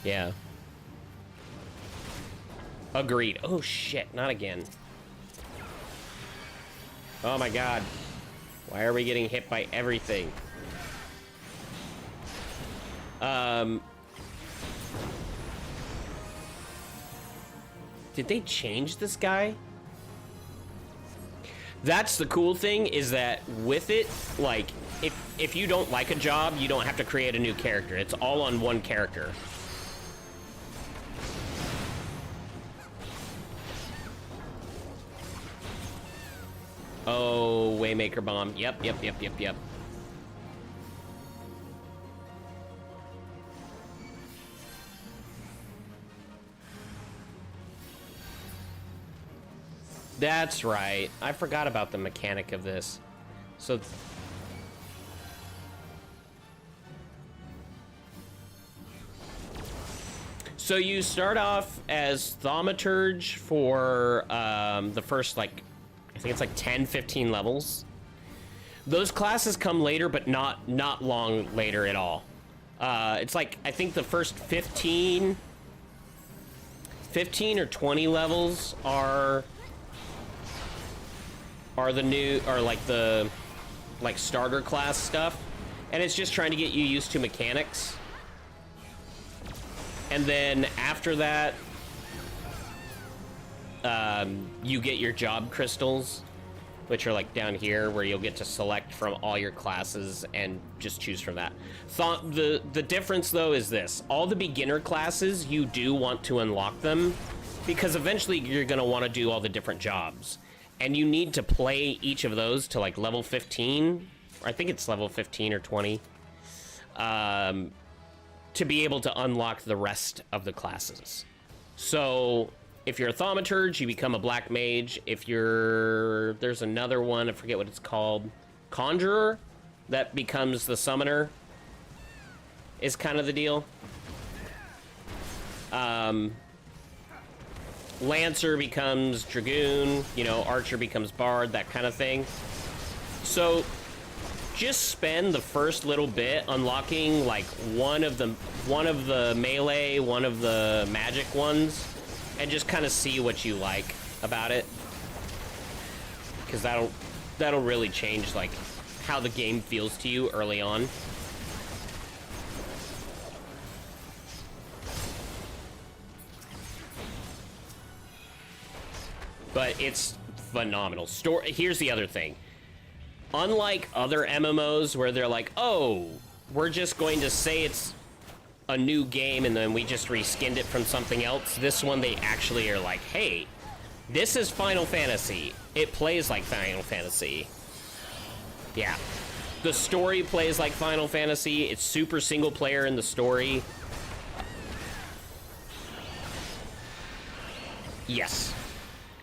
S1: yeah. Agreed. Oh shit, not again. Oh my God. Why are we getting hit by everything? Did they change this guy? That's the cool thing, is that with it, like, if you don't like a job, you don't have to create a new character. It's all on one character. Oh, Waymaker bomb. Yep. That's right. I forgot about the mechanic of this. So you start off as Thaumaturge for the first, like, I think it's like 10, 15 levels. Those classes come later, but not long later at all. It's like, I think the first 15 or 20 levels are the new, or like the starter class stuff, and it's just trying to get you used to mechanics. And then after that, you get your job crystals, which are like down here, where you'll get to select from all your classes and just choose from that. The difference though is this: all the beginner classes, you do want to unlock them, because eventually you're going to want to do all the different jobs. And you need to play each of those to like level 15, or I think it's level 15 or 20, to be able to unlock the rest of the classes. So if you're a Thaumaturge, you become a black mage. If there's another one, I forget what it's called, Conjurer, that becomes the summoner, is kind of the deal. Lancer becomes Dragoon, you know, Archer becomes Bard, that kind of thing. So just spend the first little bit unlocking like one of the melee, one of the magic ones, and just kind of see what you like about it, because that'll really change like how the game feels to you early on. But it's phenomenal. Here's the other thing. Unlike other MMOs where they're like, oh, we're just going to say it's a new game and then we just reskinned it from something else. This one, they actually are like, hey, this is Final Fantasy. It plays like Final Fantasy. Yeah. The story plays like Final Fantasy. It's super single player in the story. Yes.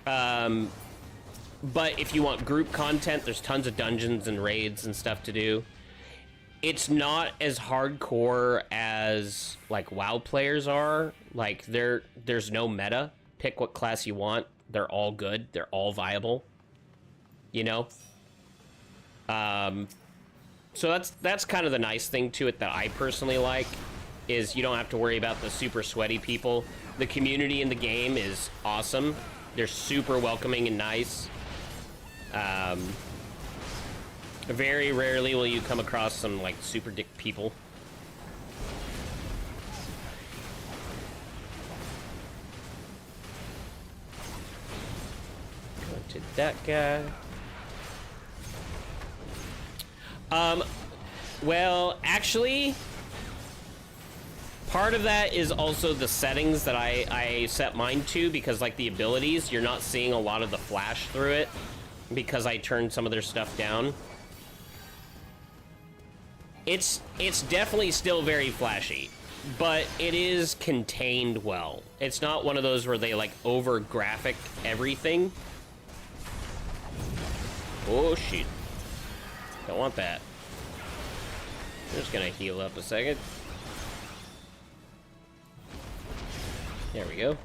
S1: But if you want group content, there's tons of dungeons and raids and stuff to do. It's not as hardcore as, like, WoW players are. Like, there's no meta. Pick what class you want. They're all good. They're all viable. You know? So that's kind of the nice thing to it that I personally like, is you don't have to worry about the super sweaty people. The community in the game is awesome. They're super welcoming and nice. Very rarely will you come across some, like, super dick people. Go to that guy. Well, actually, part of that is also the settings that I set mine to, because, like, the abilities, you're not seeing a lot of the flash through it, because I turned some of their stuff down. It's definitely still very flashy, but it is contained well. It's not one of those where they, like, over-graphic everything. Oh, shit. Don't want that. I'm just gonna heal up a second. There we go.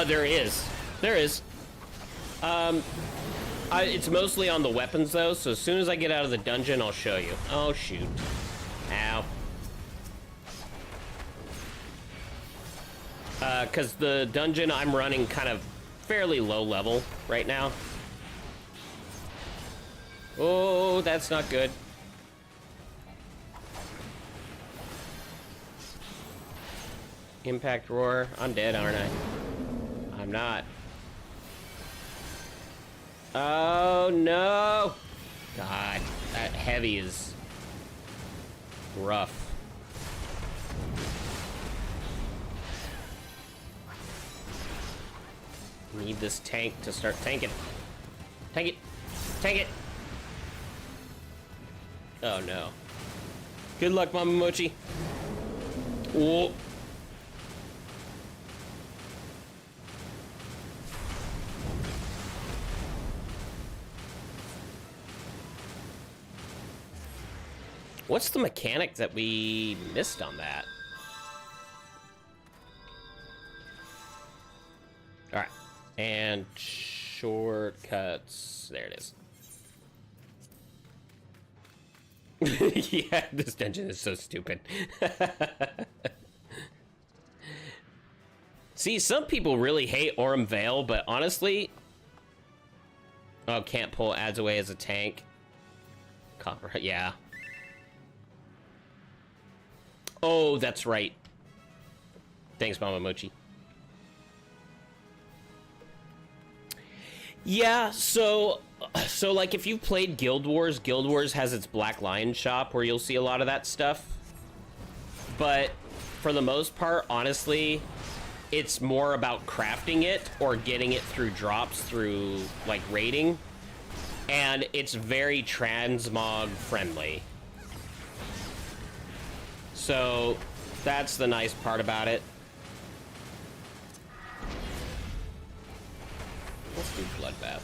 S1: There is. There is. It's mostly on the weapons, though, so as soon as I get out of the dungeon, I'll show you. Oh, shoot. Ow. Because the dungeon I'm running kind of fairly low level right now. Oh, that's not good. Impact roar. I'm dead, aren't I? I'm not. Oh, no. God, that heavy is rough. Need this tank to start tanking. Tank it. Tank it. Oh, no. Good luck, Mama Mochi. Whoa. What's the mechanic that we missed on that? All right. And shortcuts. There it is. Yeah, this dungeon is so stupid. See, some people really hate Aurum Vale, but honestly... Oh, can't pull adds away as a tank. Copper, yeah. Oh, that's right. Thanks, Mama Mochi. Yeah, so like if you've played Guild Wars has its Black Lion shop where you'll see a lot of that stuff. But for the most part, honestly, it's more about crafting it or getting it through drops through like raiding. And it's very transmog friendly. So that's the nice part about it. Let's do Bloodbath.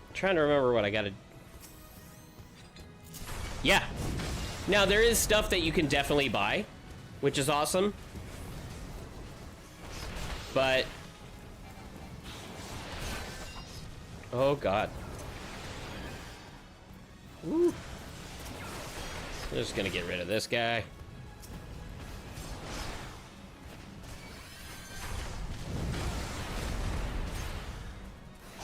S1: I'm trying to remember what I gotta... Yeah. Now, there is stuff that you can definitely buy, which is awesome. But... Oh, God. Woo. I'm just gonna get rid of this guy.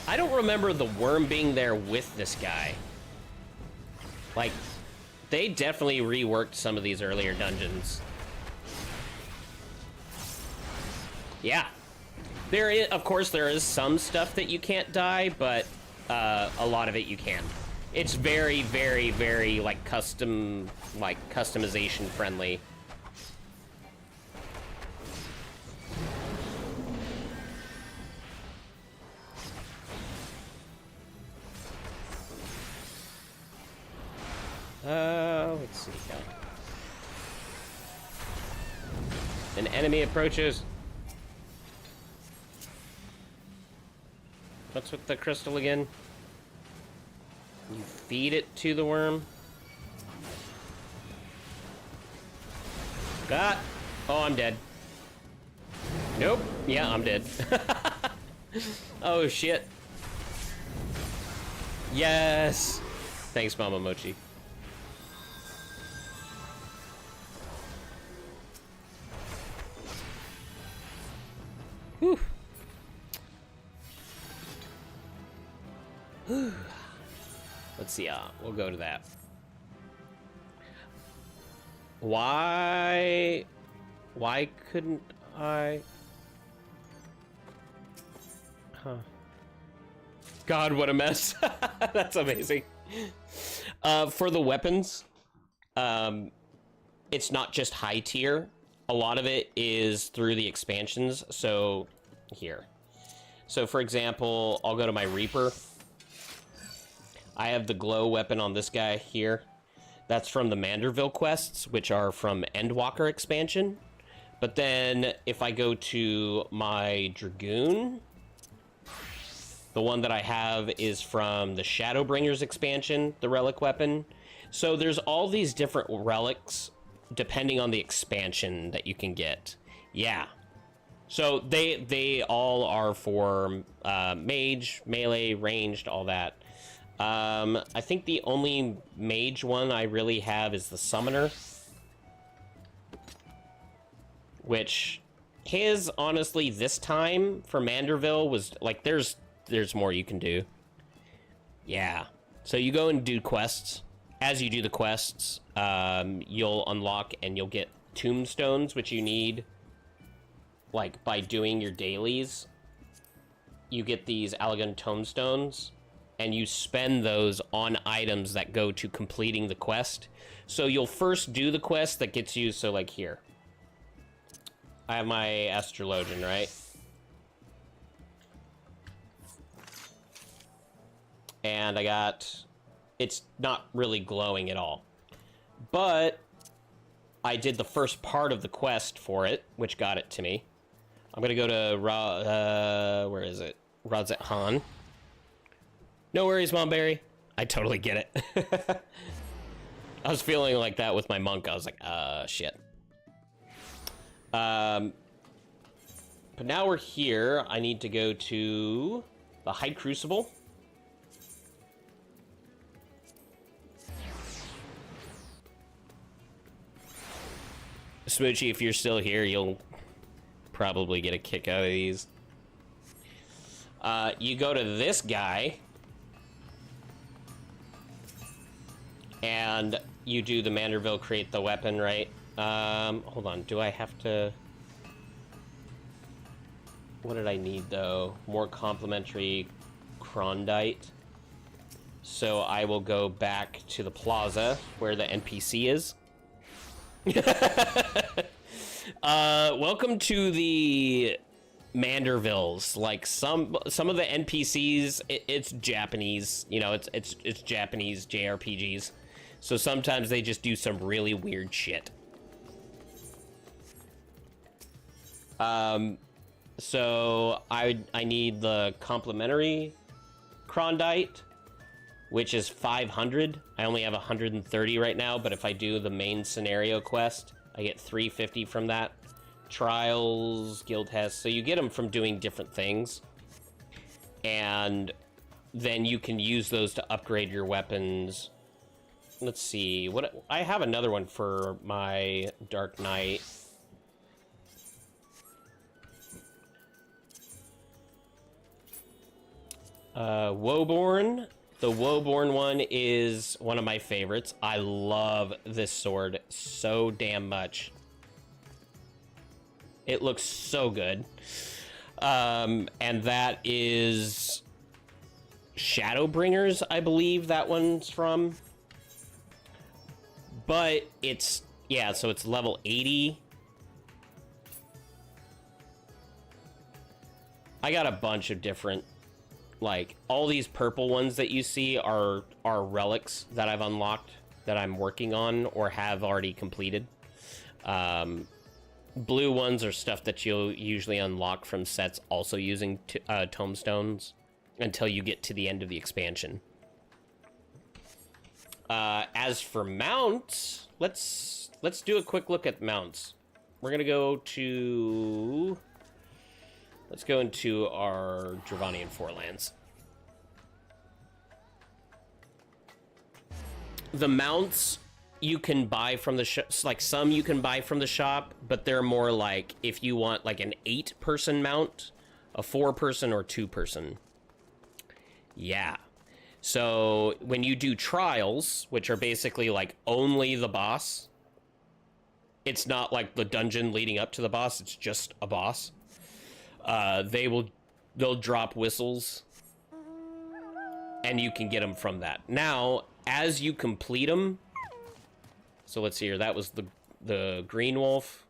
S1: I don't remember the worm being there with this guy. Like, they definitely reworked some of these earlier dungeons. Yeah. There is, of course, there is some stuff that you can't die, but a lot of it you can. It's very, very, very, like, customization friendly. Let's see. An enemy approaches. What's with the crystal again? You feed it to the worm. Got. Oh, I'm dead. Nope. Yeah, I'm dead. Oh, shit. Yes. Thanks, Mama Mochi. Whew. Let's see, we'll go to that. Why couldn't I? Huh. God, what a mess. That's amazing. For the weapons, it's not just high tier. A lot of it is through the expansions. So, here. So, for example, I'll go to my Reaper. I have the glow weapon on this guy here. That's from the Manderville quests, which are from Endwalker expansion. But then, if I go to my Dragoon, the one that I have is from the Shadowbringers expansion, the relic weapon. So there's all these different relics depending on the expansion that you can get. Yeah. So they all are for mage, melee, ranged, all that. I think the only mage one I really have is the Summoner. Which, his, honestly, this time for Manderville was, like, there's more you can do. Yeah. So you go and do quests. As you do the quests, you'll unlock and you'll get tombstones, which you need, like, by doing your dailies. You get these Allagan tombstones, and you spend those on items that go to completing the quest. So you'll first do the quest that gets you, so, like, here. I have my Astrologian, right? And I got... It's not really glowing at all. But I did the first part of the quest for it, which got it to me. I'm gonna go to where is it? Radzet Han. No worries, Mom Berry. I totally get it. I was feeling like that with my monk. I was like, shit. But now we're here. I need to go to the High Crucible. Smoochie, if you're still here, you'll probably get a kick out of these. You go to this guy, and you do the Manderville create the weapon, right? Hold on, do I have to... What did I need, though? More complimentary Krondite. So I will go back to the plaza, where the NPC is. Welcome to the Mandervilles. Like some of the NPCs, it's Japanese. You know, it's Japanese JRPGs. So sometimes they just do some really weird shit. So I need the complimentary Krondite, which is 500. I only have 130 right now, but if I do the main scenario quest, I get 350 from that. Trials, guild tests, so you get them from doing different things. And then you can use those to upgrade your weapons. Let's see, what I have another one for my Dark Knight. Woeborn. The Woeborn one is one of my favorites. I love this sword so damn much. It looks so good. And that is Shadowbringers, I believe that one's from. But it's, yeah, so it's level 80. I got a bunch of different, like, all these purple ones that you see are relics that I've unlocked that I'm working on or have already completed. Blue ones are stuff that you'll usually unlock from sets also using tomestones until you get to the end of the expansion. As for mounts, let's do a quick look at mounts. We're gonna go to, let's go into our Dravanian Forelands. The mounts you can buy from the shop, like some you can buy from the shop, but they're more like if you want like an 8-person mount, a 4-person, or 2-person. Yeah. So when you do trials, which are basically like only the boss, it's not like the dungeon leading up to the boss, it's just a boss. They'll drop whistles and you can get them from that. Now, as you complete them, so let's see here, that was the Green Wolf.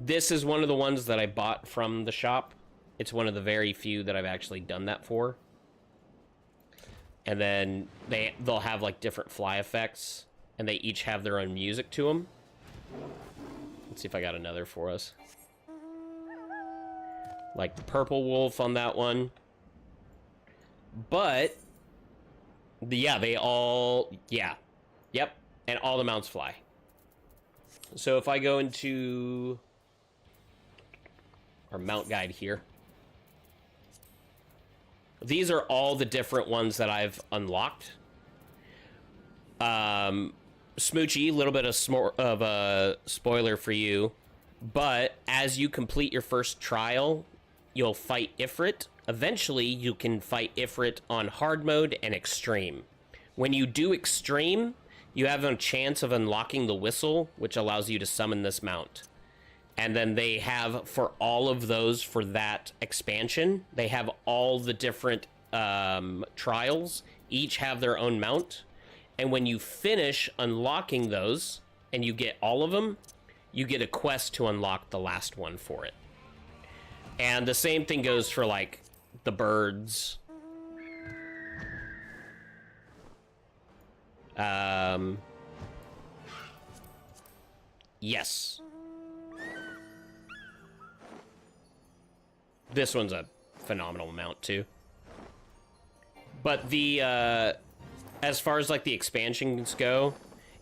S1: This is one of the ones that I bought from the shop. It's one of the very few that I've actually done that for. And then they'll have like different fly effects, and they each have their own music to them. Let's see if I got another for us. Like the Purple Wolf on that one. But yeah, they all, yeah. Yep. And all the mounts fly. So if I go into our mount guide here, these are all the different ones that I've unlocked. Smoochie, a little bit of a spoiler for you, but as you complete your first trial, you'll fight Ifrit. Eventually, you can fight Ifrit on hard mode and extreme. When you do extreme, you have a chance of unlocking the whistle, which allows you to summon this mount. And then they have, for all of those for that expansion, they have all the different trials, each have their own mount. And when you finish unlocking those, and you get all of them, you get a quest to unlock the last one for it. And the same thing goes for, like, the birds. Yes. This one's a phenomenal mount, too. But the, as far as, like, the expansions go,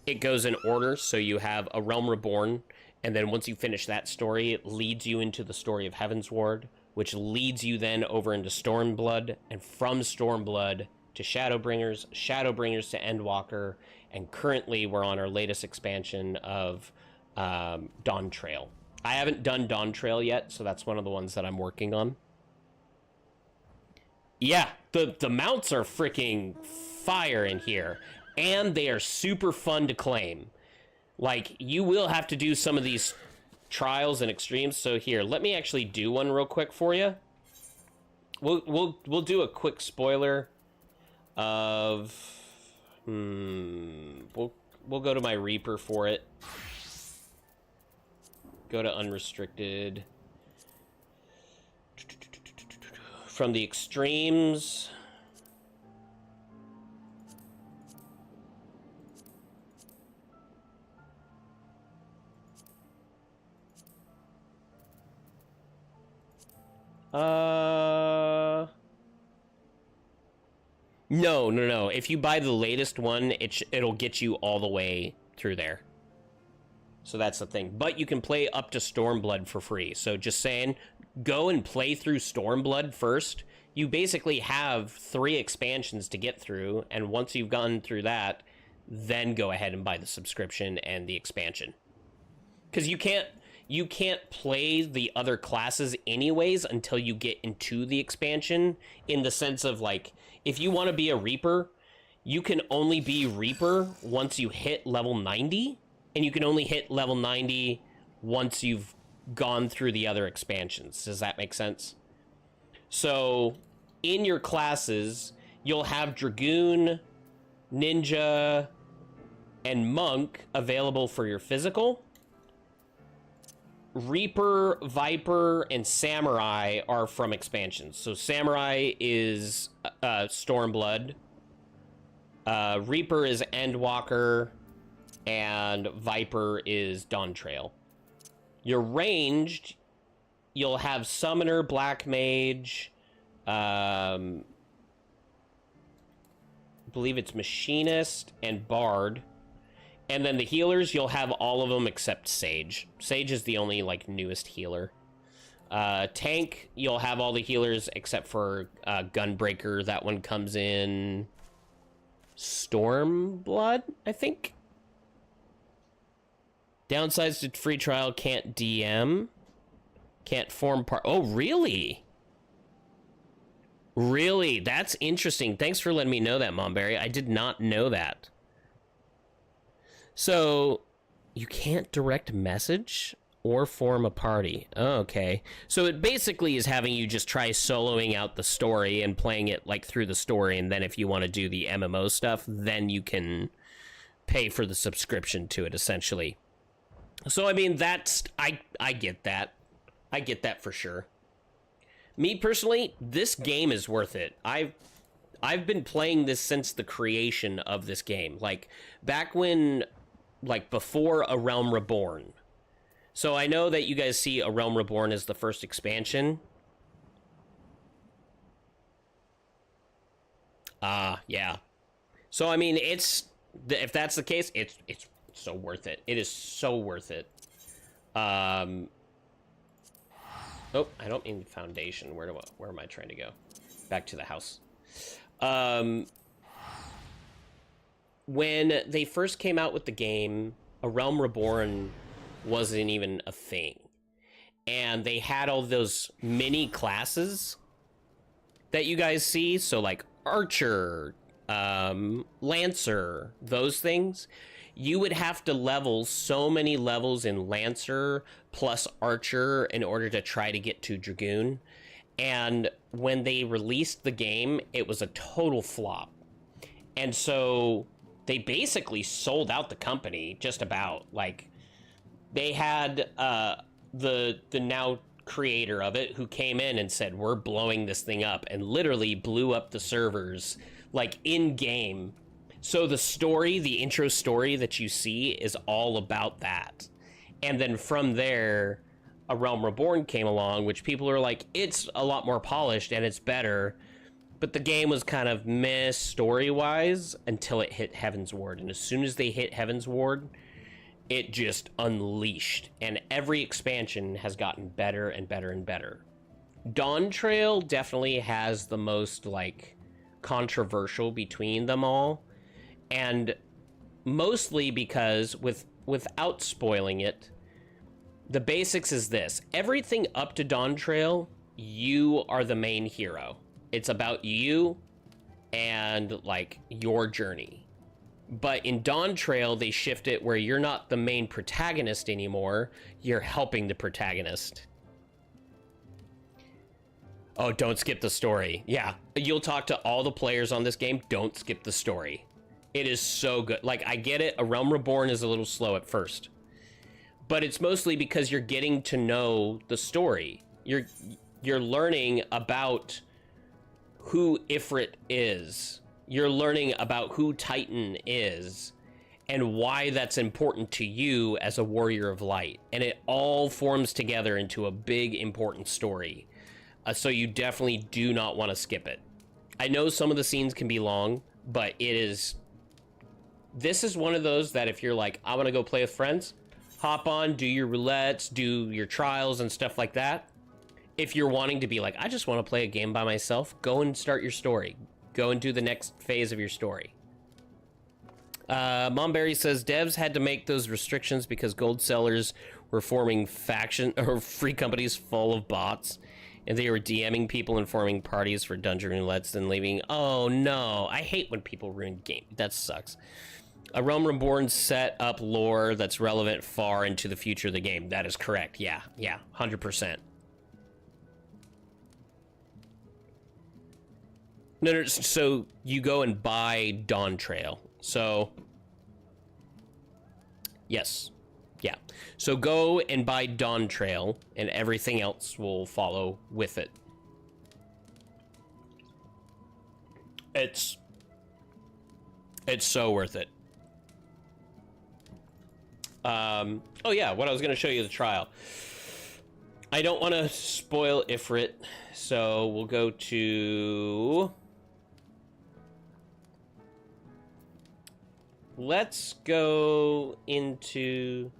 S1: it goes in order. So you have A Realm Reborn, and then once you finish that story, it leads you into the story of Heavensward, which leads you then over into Stormblood, and from Stormblood to Shadowbringers, Shadowbringers to Endwalker, and currently we're on our latest expansion of Dawntrail. I haven't done Dawntrail yet, so that's one of the ones that I'm working on. Yeah, the mounts are freaking fire in here, and they are super fun to claim. Like, you will have to do some of these trials and extremes. So here, let me actually do one real quick for you. We'll do a quick spoiler of we'll go to my Reaper for it. Go to unrestricted. From the extremes. No. If you buy the latest one, it'll get you all the way through there. So that's the thing. But you can play up to Stormblood for free. So just saying, go and play through Stormblood first. You basically have 3 expansions to get through, and once you've gone through that, then go ahead and buy the subscription and the expansion. Because you can't play the other classes anyways until you get into the expansion, in the sense of, like, if you want to be a Reaper, you can only be Reaper once you hit level 90, and you can only hit level 90 once you've gone through the other expansions. Does that make sense? So in your classes, you'll have Dragoon, Ninja, and Monk available for your physical. Reaper, Viper, and Samurai are from expansions. So Samurai is Stormblood. Reaper is Endwalker. And Viper is Dawntrail. Your ranged, you'll have Summoner, Black Mage, I believe it's Machinist, and Bard. And then the healers, you'll have all of them except Sage. Sage is the only, like, newest healer. Tank, you'll have all the healers except for Gunbreaker. That one comes in Stormblood, I think. Downsides to free trial, can't DM. Can't form part. Oh, really? Really? That's interesting. Thanks for letting me know that, Momberry. I did not know that. So, you can't direct message or form a party. Oh, okay. So it basically is having you just try soloing out the story and playing it like through the story, and then if you want to do the MMO stuff, then you can pay for the subscription to it, essentially. So, I mean, that's... I get that. I get that for sure. Me, personally, this game is worth it. I've been playing this since the creation of this game. Like, back when... Like, before A Realm Reborn. So, I know that you guys see A Realm Reborn as the first expansion. Yeah. So, I mean, it's... If that's the case, it's so worth it. It is so worth it. Oh, I don't mean foundation. Where am I trying to go? Back to the house. When they first came out with the game, A Realm Reborn wasn't even a thing. And they had all those mini classes that you guys see. So like Archer, Lancer, those things. You would have to level so many levels in Lancer plus Archer in order to try to get to Dragoon. And when they released the game, it was a total flop. And so they basically sold out the company, just about. Like, they had the now creator of it who came in and said, we're blowing this thing up, and literally blew up the servers, like, in-game. So the story, the intro story that you see is all about that. And then from there, A Realm Reborn came along, which people are like, it's a lot more polished and it's better. But the game was kind of meh story-wise until it hit Heaven's Ward. And as soon as they hit Heaven's Ward, it just unleashed. And every expansion has gotten better and better and better. Dawntrail definitely has the most, like, controversial between them all. And mostly because, without spoiling it, the basics is this. Everything up to Dawntrail, you are the main hero. It's about you and, like, your journey. But in Dawntrail, they shift it where you're not the main protagonist anymore. You're helping the protagonist. Oh, don't skip the story. Yeah, you'll talk to all the players on this game. Don't skip the story. It is so good. Like, I get it. A Realm Reborn is a little slow at first. But it's mostly because you're getting to know the story. You're learning about who Ifrit is. You're learning about who Titan is and why that's important to you as a warrior of light. And it all forms together into a big, important story. So you definitely do not want to skip it. I know some of the scenes can be long, but it is... This is one of those that if you're like, I want to go play with friends, hop on, do your roulettes, do your trials and stuff like that. If you're wanting to be like, I just want to play a game by myself, go and start your story. Go and do the next phase of your story. Momberry says, devs had to make those restrictions because gold sellers were forming faction or free companies full of bots. And they were DMing people and forming parties for dungeon roulettes and leaving. Oh no, I hate when people ruin game. That sucks. A Realm Reborn set up lore that's relevant far into the future of the game. That is correct. Yeah, 100%. No, so you go and buy Dawntrail. So, yes. Yeah. So go and buy Dawntrail, and everything else will follow with it. It's so worth it. Oh yeah, what I was going to show you the trial. I don't want to spoil Ifrit, so we'll go to... Let's go into...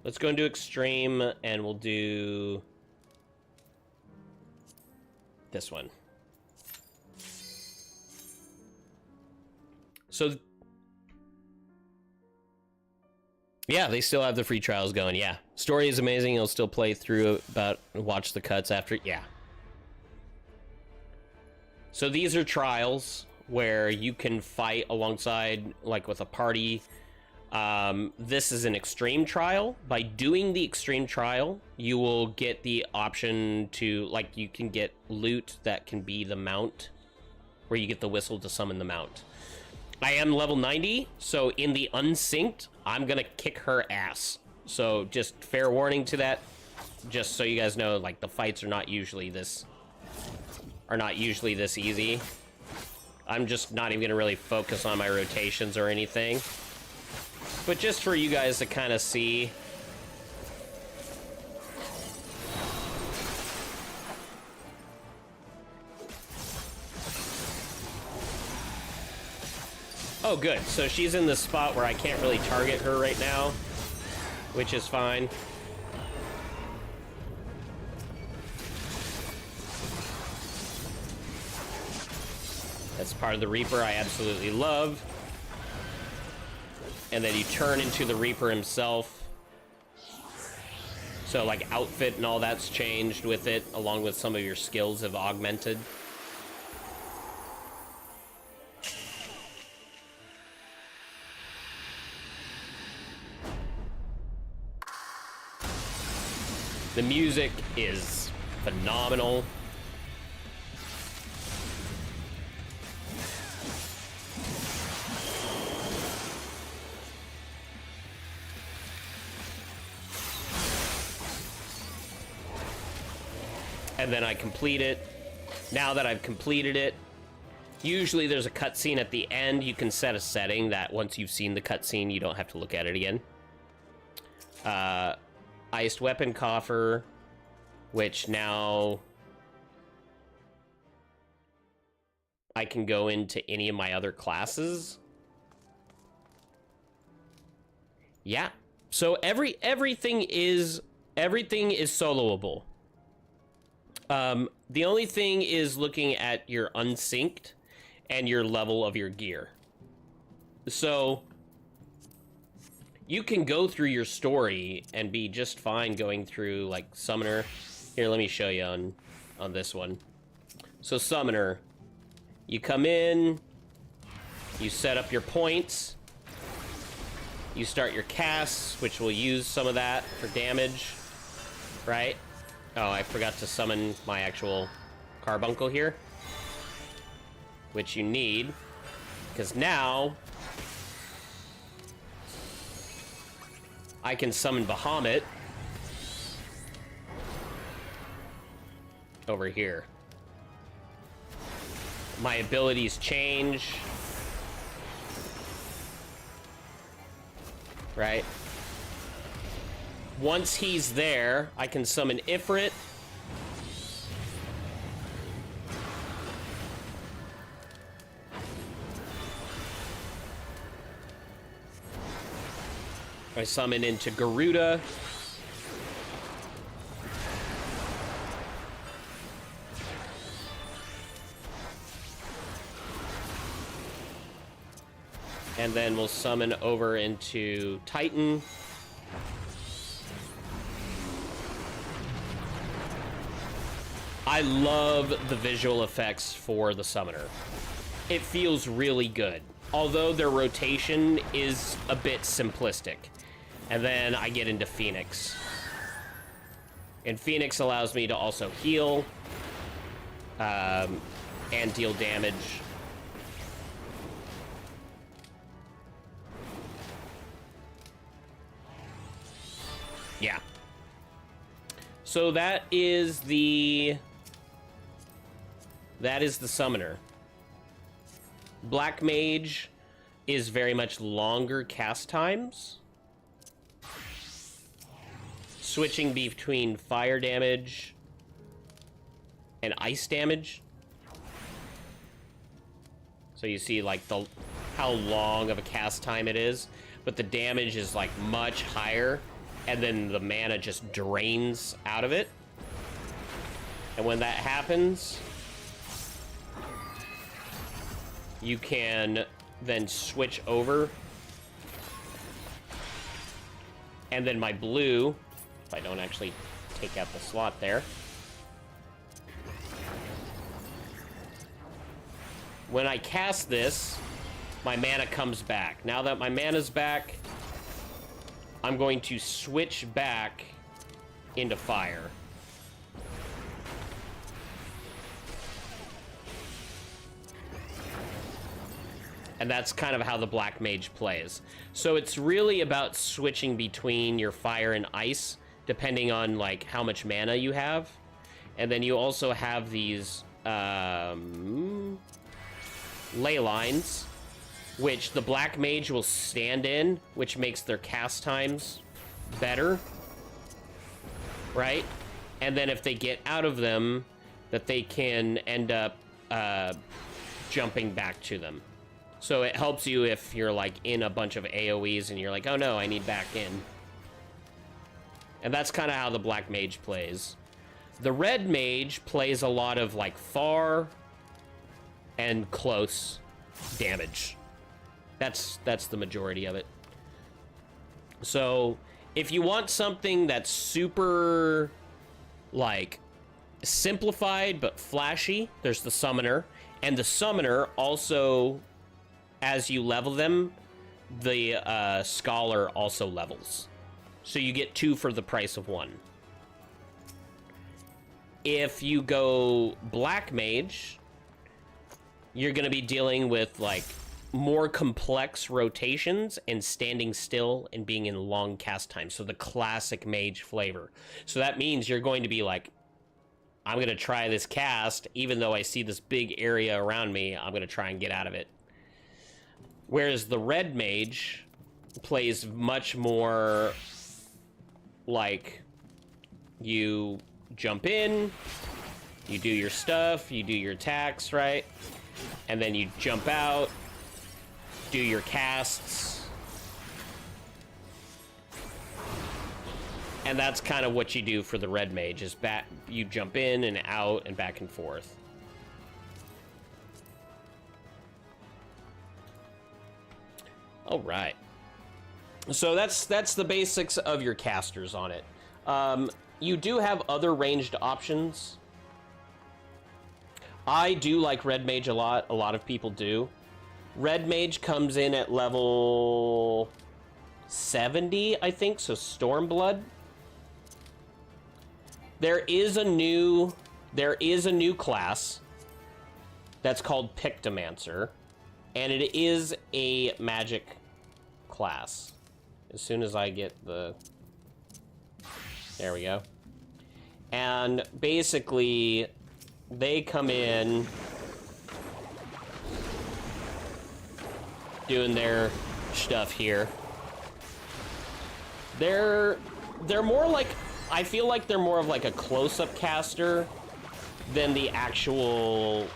S1: Let's go into Extreme, and we'll do this one. So, yeah, they still have the free trials going, yeah. Story is amazing, you'll still play through watch the cuts after, yeah. So these are trials where you can fight alongside, like, with a party. This is an extreme trial. By doing the extreme trial, you will get the option to, like, you can get loot that can be the mount, where you get the whistle to summon the mount. I am level 90, so in the unsynced, I'm gonna kick her ass. So just fair warning to that, just so you guys know, like, the fights are not usually this easy. I'm just not even gonna really focus on my rotations or anything. But just for you guys to kind of see. Oh, good. So she's in the spot where I can't really target her right now, which is fine. That's part of the Reaper I absolutely love. And then you turn into the Reaper himself. So, like, outfit and all that's changed with it, along with some of your skills have augmented. The music is phenomenal. And then I complete it. Now that I've completed it, usually there's a cutscene at the end. You can set a setting that once you've seen the cutscene, you don't have to look at it again. Iced Weapon Coffer, which now I can go into any of my other classes. Yeah. So everything is soloable. The only thing is looking at your unsynced and your level of your gear. So you can go through your story and be just fine going through, like, Summoner. Here, let me show you on this one. So Summoner, you come in, you set up your points, you start your casts, which will use some of that for damage, right? Oh, I forgot to summon my actual carbuncle here, which you need, because now I can summon Bahamut over here. My abilities change, right? Once he's there, I can summon Ifrit. I summon into Garuda. And then we'll summon over into Titan. I love the visual effects for the summoner. It feels really good, although their rotation is a bit simplistic. And then I get into Phoenix. And Phoenix allows me to also heal and deal damage. Yeah. So that is the summoner. Black Mage is very much longer cast times. Switching between fire damage and ice damage. So you see like how long of a cast time it is, but the damage is like much higher, and then the mana just drains out of it. And when that happens, you can then switch over. And then my blue, if I don't actually take out the slot there. When I cast this, my mana comes back. Now that my mana's back, I'm going to switch back into fire. And that's kind of how the Black Mage plays. So it's really about switching between your fire and ice, depending on like how much mana you have. And then you also have these ley lines, which the Black Mage will stand in, which makes their cast times better, right? And then if they get out of them, that they can end up jumping back to them. So it helps you if you're like in a bunch of AoEs and you're like, oh no, I need back in. And that's kind of how the Black Mage plays. The Red Mage plays a lot of like far and close damage. That's the majority of it. So if you want something that's super like simplified but flashy, there's the Summoner. And the Summoner also, as you level them, the Scholar also levels. So you get 2 for the price of 1. If you go Black Mage, you're going to be dealing with like more complex rotations and standing still and being in long cast time. So the classic mage flavor. So that means you're going to be like, I'm going to try this cast, even though I see this big area around me, I'm going to try and get out of it. Whereas the Red Mage plays much more like you jump in, you do your stuff, you do your attacks, right? And then you jump out, do your casts. And that's kind of what you do for the Red Mage, is you jump in and out and back and forth. All right. So that's the basics of your casters on it. You do have other ranged options. I do like Red Mage a lot. A lot of people do. Red Mage comes in at level 70, I think, so Stormblood. There is a new class that's called Pictomancer, and it is a magic class. As soon as I get the... There we go. And basically, they come in doing their stuff here. They're more like... I feel like they're more of like a close-up caster than the actual...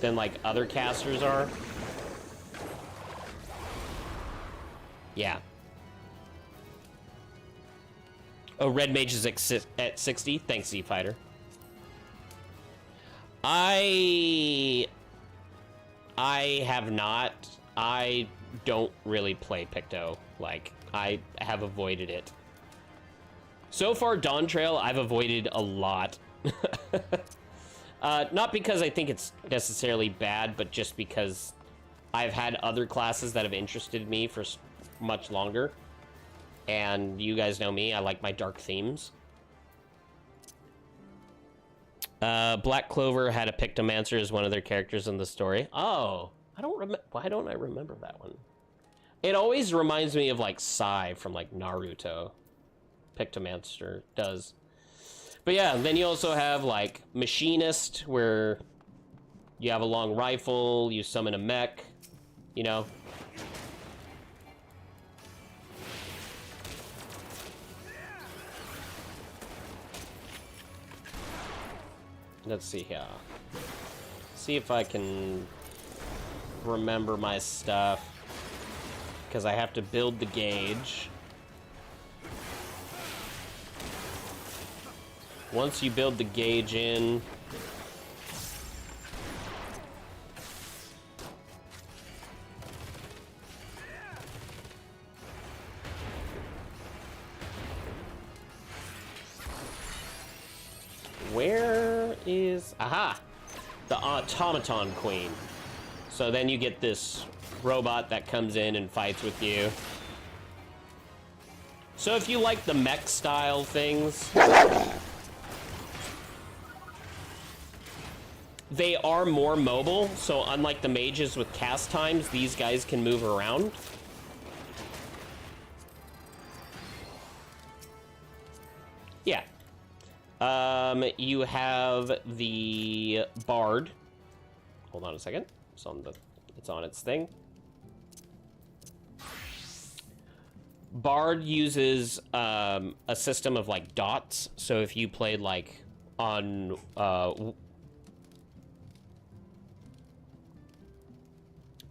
S1: than like other casters are. Yeah. Oh, Red Mage is at 60. Thanks, Z-Fighter. I have not. I don't really play Picto. Like, I have avoided it. So far, Dawn Trail, I've avoided a lot. Not because I think it's necessarily bad, but just because I've had other classes that have interested me for much longer. And you guys know me, I like my dark themes. Black Clover had a Pictomancer as one of their characters in the story. Oh, I don't remember. Why don't I remember that one? It always reminds me of like Sai from like Naruto. Pictomancer does. But yeah, then you also have like Machinist, where you have a long rifle, you summon a mech, you know. Let's see here. See if I can remember my stuff, because I have to build the gauge. Once you build the gauge in, where is, aha, the Automaton Queen. So then you get this robot that comes in and fights with you. So if you like the mech style things, they are more mobile, so unlike the mages with cast times, these guys can move around. Yeah. You have the Bard. Hold on a second. It's on its thing. Bard uses a system of like dots. So if you played like on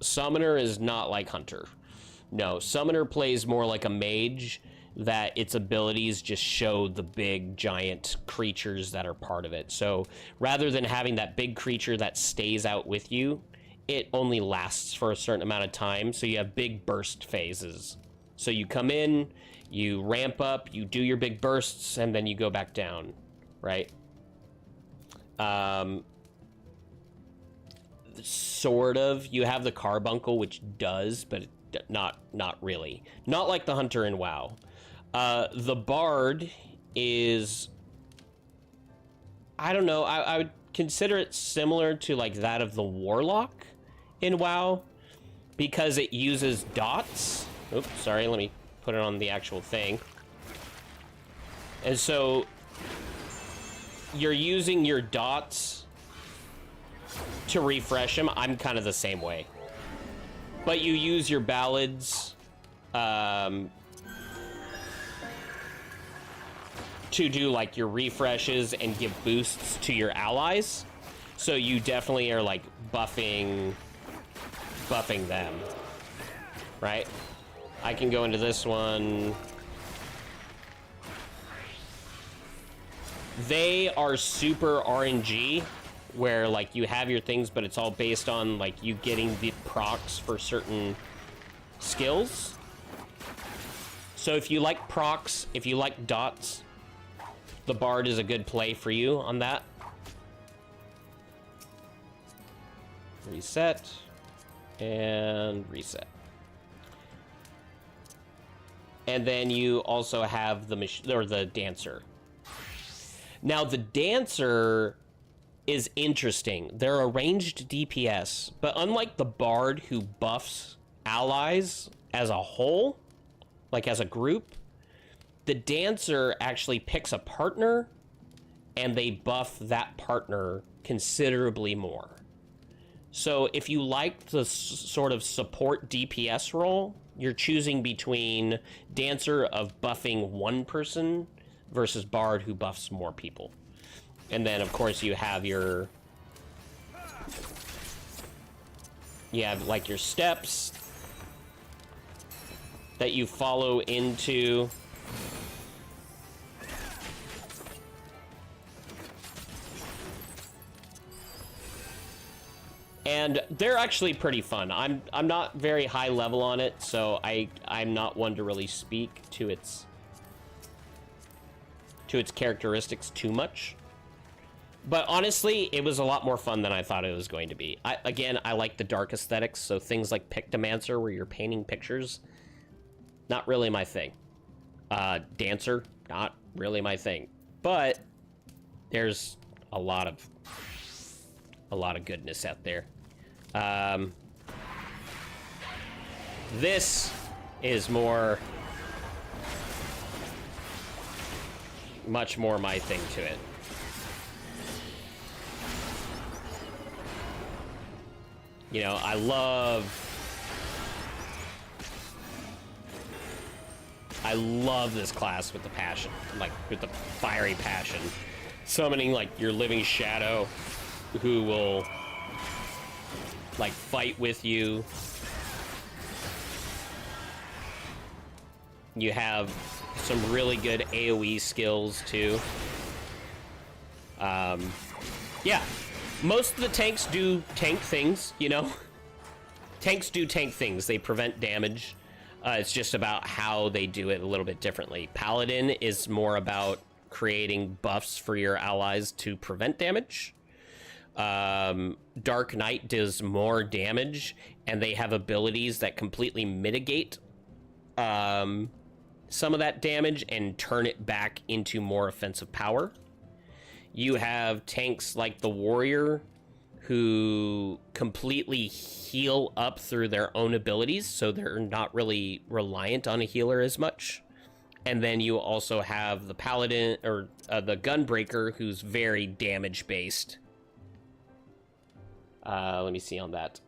S1: Summoner is not like Hunter. No, Summoner plays more like a mage, that its abilities just show the big giant creatures that are part of it. So rather than having that big creature that stays out with you, it only lasts for a certain amount of time. So you have big burst phases. So you come in, you ramp up, you do your big bursts, and then you go back down, right? Sort of. You have the Carbuncle, which does, but not really. Not like the Hunter in WoW. The Bard is, I don't know, I would consider it similar to like that of the Warlock in WoW, because it uses dots. Oops, sorry, let me put it on the actual thing. And so you're using your dots to refresh them. I'm kind of the same way. But you use your ballads to do like your refreshes and give boosts to your allies. So you definitely are like buffing them, right? I can go into this one. They are super RNG, where like you have your things, but it's all based on like you getting the procs for certain skills. So if you like procs, if you like dots, the Bard is a good play for you on that. Reset and reset. And then you also have the Dancer. Now the Dancer is interesting. They're a ranged DPS, but unlike the Bard, who buffs allies as a whole, like as a group, the Dancer actually picks a partner and they buff that partner considerably more. So if you like the sort of support DPS role, you're choosing between Dancer of buffing one person versus Bard, who buffs more people. And then, of course, you have your... You have, like, your steps that you follow into. And they're actually pretty fun. I'm not very high level on it, so I'm not one to really speak to its to its characteristics too much. But honestly, it was a lot more fun than I thought it was going to be. I like the dark aesthetics, so things like Pictomancer, where you're painting pictures, not really my thing. Dancer, not really my thing. But there's a lot of goodness out there. This is much more my thing to it. You know, I love this class with the passion, like with the fiery passion. Summoning like your living shadow who will like fight with you. You have some really good AoE skills too. Yeah. Most of the tanks do tank things, you know? Tanks do tank things. They prevent damage. It's just about how they do it a little bit differently. Paladin is more about creating buffs for your allies to prevent damage. Dark Knight does more damage, and they have abilities that completely mitigate some of that damage and turn it back into more offensive power. You have tanks like the Warrior who completely heal up through their own abilities, so they're not really reliant on a healer as much. And then you also have the Paladin, or the Gunbreaker, who's very damage-based. Let me see on that.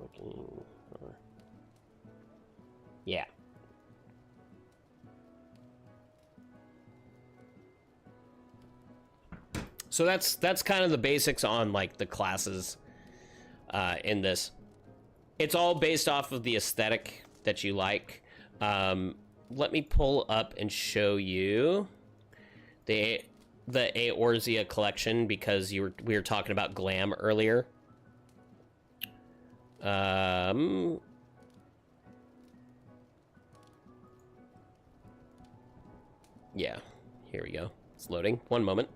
S1: Looking for... Yeah. So that's kind of the basics on like the classes in this. It's all based off of the aesthetic that you like. Let me pull up and show you the Eorzea collection, because we were talking about glam earlier. Yeah, here we go. It's loading. One moment.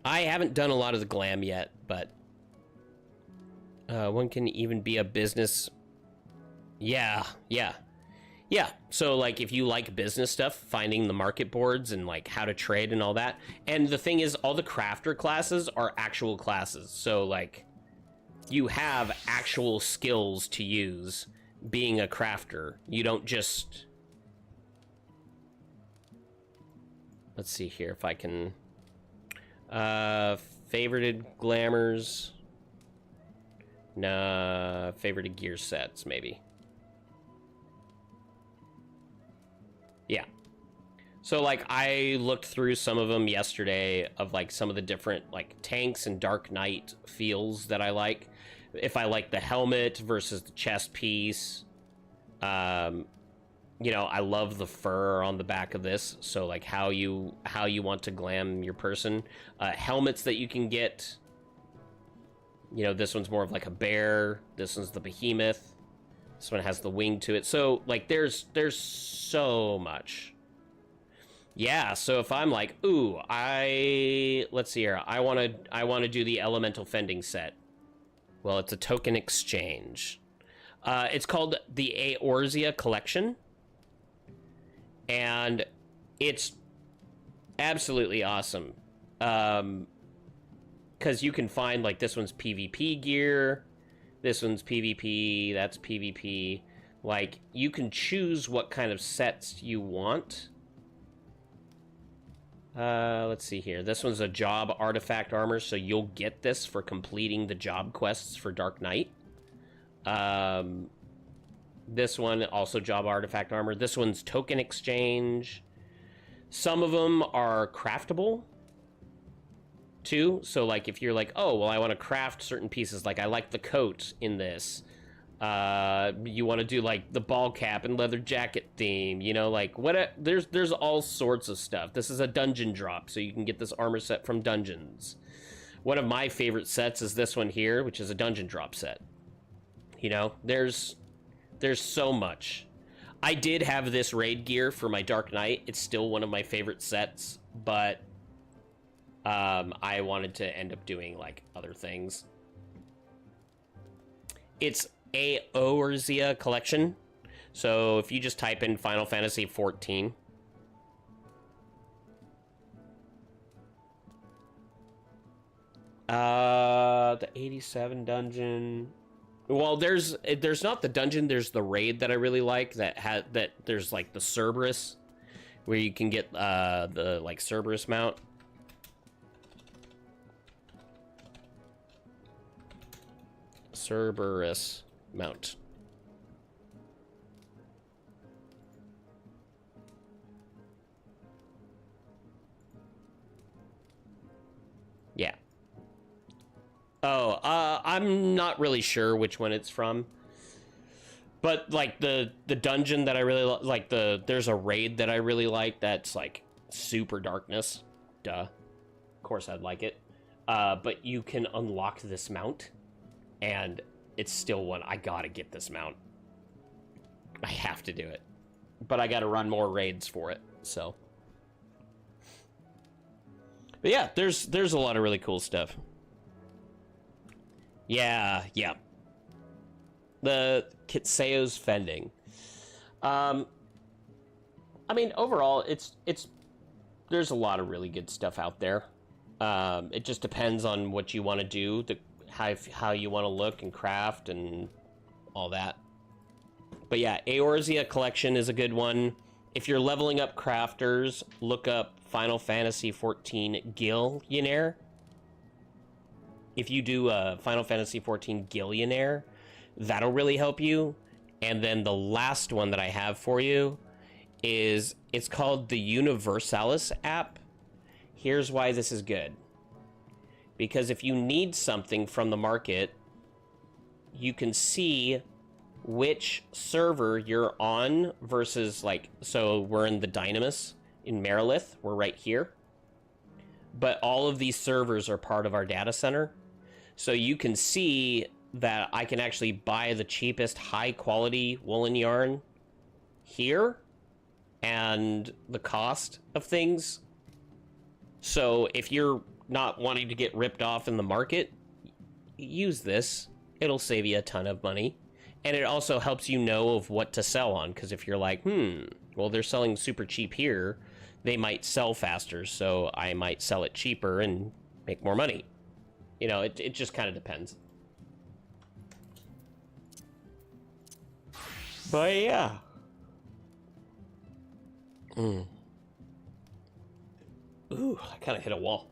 S1: I haven't done a lot of the glam yet, but one can even be a business. Yeah. So like if you like business stuff, finding the market boards and like how to trade and all that. And the thing is, all the crafter classes are actual classes. So like you have actual skills to use being a crafter. You don't just... Let's see here if I can... favorited glamours. Nah, favorited gear sets, maybe. Yeah. So, like, I looked through some of them yesterday of, like, some of the different, like, tanks and Dark Knight feels that I like. If I like the helmet versus the chest piece. You know, I love the fur on the back of this. So, like, how you want to glam your person. Helmets that you can get. You know, this one's more of like a bear. This one's the behemoth. This one has the wing to it. So, like, there's so much. Yeah, so if I'm like, ooh, let's see here. I want to do the elemental fending set. Well, it's a token exchange. It's called the Eorzea collection. And it's absolutely awesome. Because you can find, like, this one's PvP gear. This one's PvP. That's PvP. Like, you can choose what kind of sets you want. Let's see here. This one's a job artifact armor, so you'll get this for completing the job quests for Dark Knight. This one, also job artifact armor. This one's token exchange. Some of them are craftable, too. So, like, if you're like, oh, well, I want to craft certain pieces. Like, I like the coat in this. You want to do, like, the ball cap and leather jacket theme. You know, like, there's all sorts of stuff. This is a dungeon drop, so you can get this armor set from dungeons. One of my favorite sets is this one here, which is a dungeon drop set. You know, there's so much. I did have this raid gear for my Dark Knight. It's still one of my favorite sets, but I wanted to end up doing like other things. It's Eorzea collection. So if you just type in Final Fantasy 14, the 87 dungeon. Well, there's not the dungeon, there's the raid that I really like that there's like the Cerberus where you can get the like Cerberus mount. Cerberus mount. Yeah. Oh, I'm not really sure which one it's from. But like the dungeon that I really like, there's a raid that I really like that's like super darkness. Duh. Of course I'd like it. But you can unlock this mount, and it's still one. I gotta get this mount. I have to do it. But I gotta run more raids for it, so. But yeah, there's a lot of really cool stuff. Yeah. The Kitseo's Fending. I mean, overall, it's there's a lot of really good stuff out there. It just depends on what you want to do, how you want to look and craft and all that. But yeah, Eorzea collection is a good one. If you're leveling up crafters, look up Final Fantasy XIV Gillionaire. If you do Final Fantasy XIV Gillionaire, that'll really help you. And then the last one that I have for you is, it's called the Universalis app. Here's why this is good. Because if you need something from the market, you can see which server you're on versus, like, so we're in the Dynamis in Marilith. We're right here. But all of these servers are part of our data center. So you can see that I can actually buy the cheapest high quality woolen yarn here and the cost of things. So if you're not wanting to get ripped off in the market, use this. It'll save you a ton of money. And it also helps you know of what to sell on, because if you're like, well, they're selling super cheap here, they might sell faster, so I might sell it cheaper and make more money. You know, it just kind of depends. But yeah. Ooh, I kind of hit a wall.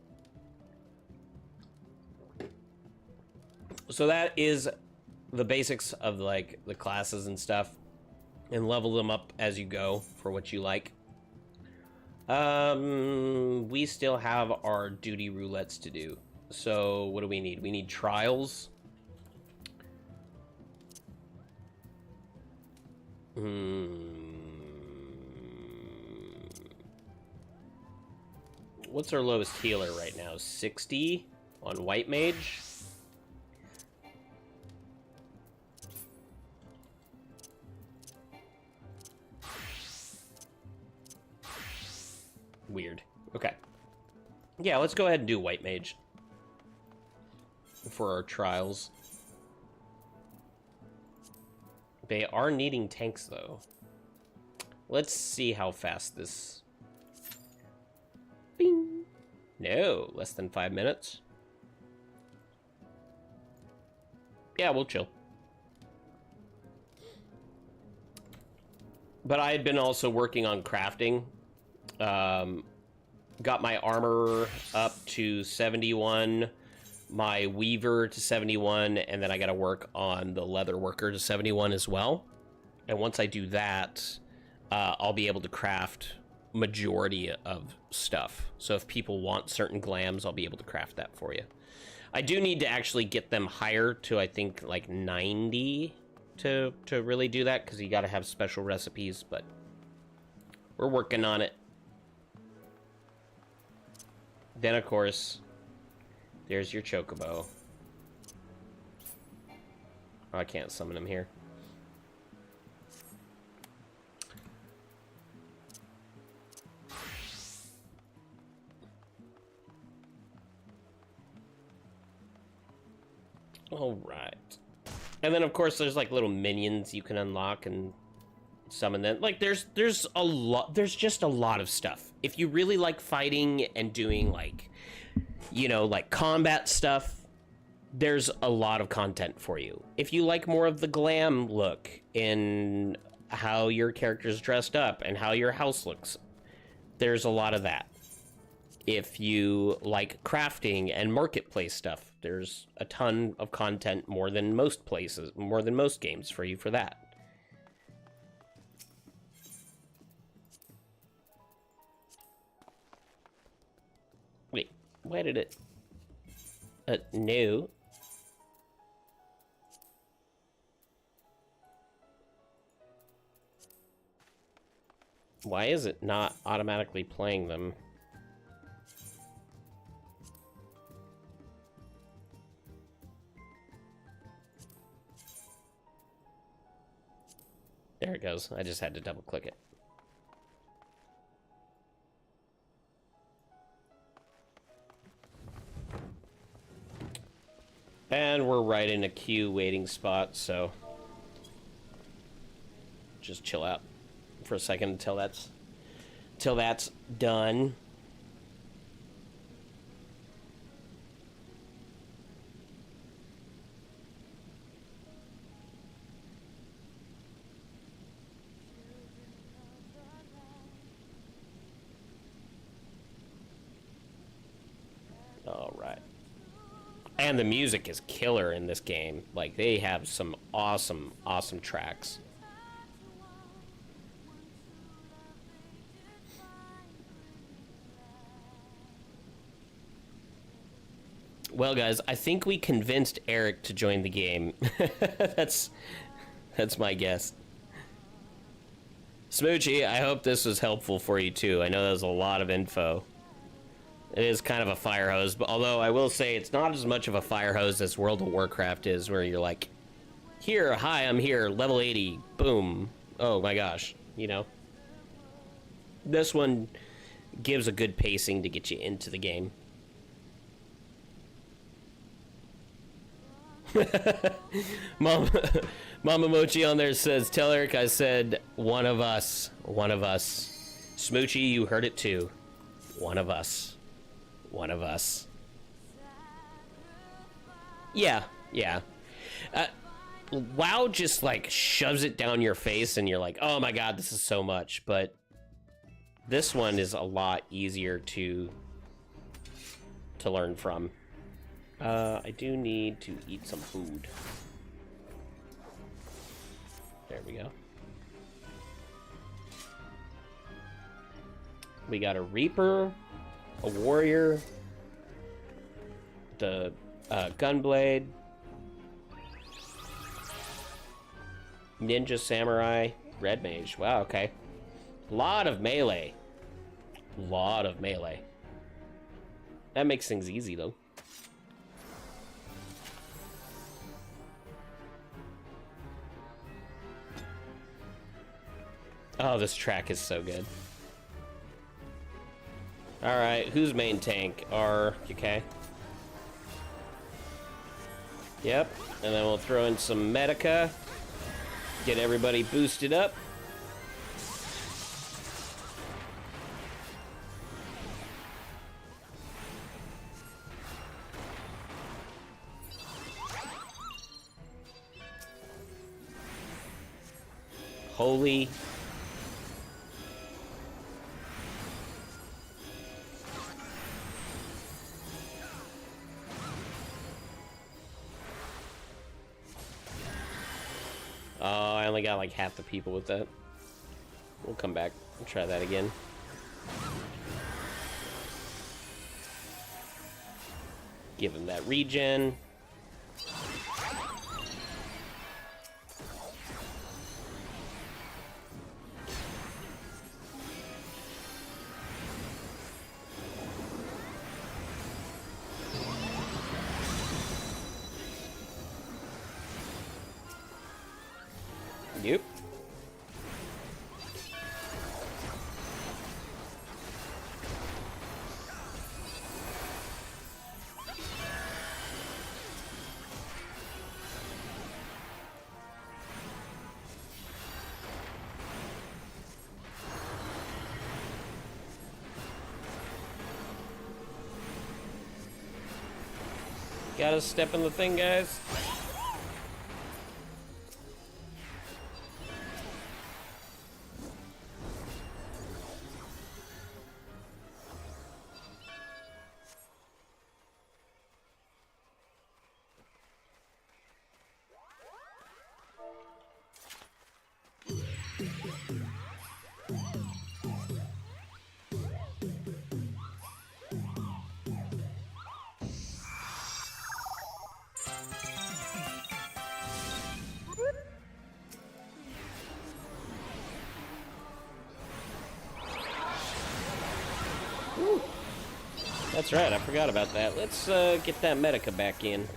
S1: So that is the basics of like the classes and stuff, and level them up as you go for what you like. We still have our duty roulettes to do. So what do we need? We need trials. What's our lowest healer right now? 60 on White Mage. Weird. Okay. Yeah, let's go ahead and do White Mage for our trials. They are needing tanks, though. Let's see how fast this... Bing! No, less than 5 minutes. Yeah, we'll chill. But I had been also working on crafting. Got my armor up to 71, my weaver to 71, and then I got to work on the leather worker to 71 as well. And once I do that, I'll be able to craft majority of stuff. So if people want certain glams, I'll be able to craft that for you. I do need to actually get them higher to, I think, like 90 to really do that, because you got to have special recipes, but we're working on it. Then, of course, There's your Chocobo. Oh, I can't summon him here. All right. And then, of course, there's, like, little minions you can unlock and summon them. Like, there's a lot, there's just a lot of stuff. If you really like fighting and doing, like, you know, like, combat stuff, there's a lot of content for you. If you like more of the glam look in how your character's dressed up and how your house looks, there's a lot of that. If you like crafting and marketplace stuff, there's a ton of content, more than most places, more than most games for you for that. Wait, why did it... no. Why is it not automatically playing them? There it goes. I just had to double click it. And we're right in a queue waiting spot, so just chill out for a second until that's done. All right. And the music is killer in this game. Like, they have some awesome, awesome tracks. Well, guys, I think we convinced Eric to join the game. That's my guess. Smoochie, I hope this was helpful for you, too. I know that was a lot of info. It is kind of a fire hose, but although I will say it's not as much of a fire hose as World of Warcraft is, where you're like, here, hi, I'm here, level 80, boom. Oh my gosh, you know. This one gives a good pacing to get you into the game. Mama Mochi on there says, tell Eric I said one of us. One of us. Smoochie, you heard it too. One of us. One of us. Yeah, yeah. WoW just like shoves it down your face and you're like, oh my god, this is so much. But this one is a lot easier to learn from. I do need to eat some food. There we go. We got a Reaper, a Warrior, the Gunblade, Ninja Samurai, Red Mage. Wow, okay. Lot of melee. Lot of melee. That makes things easy, though. Oh, this track is so good. Alright, who's main tank? Okay. Yep, and then we'll throw in some Medica. Get everybody boosted up. Holy... Oh, I only got like half the people with that. We'll come back and try that again. Give him that regen. Yep. Gotta step in the thing, guys. Woo. That's right, I forgot about that. Let's get that Medica back in.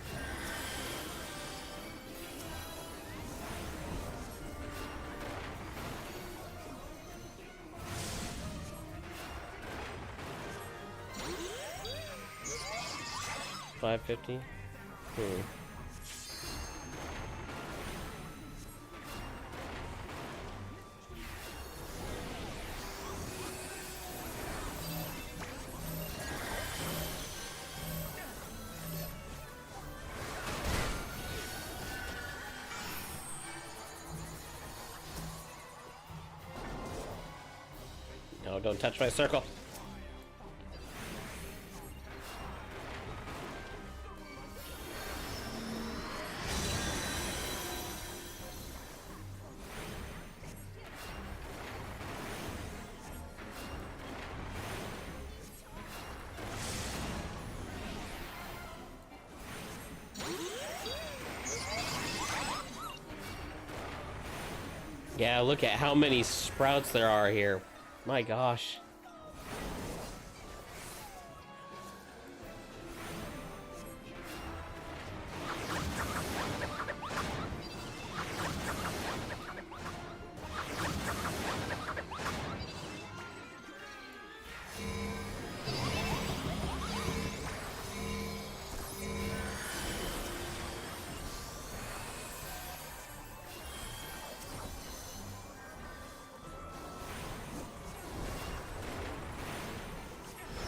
S1: $5.50? No, don't touch my circle. Yeah, look at how many sprouts there are here. My gosh.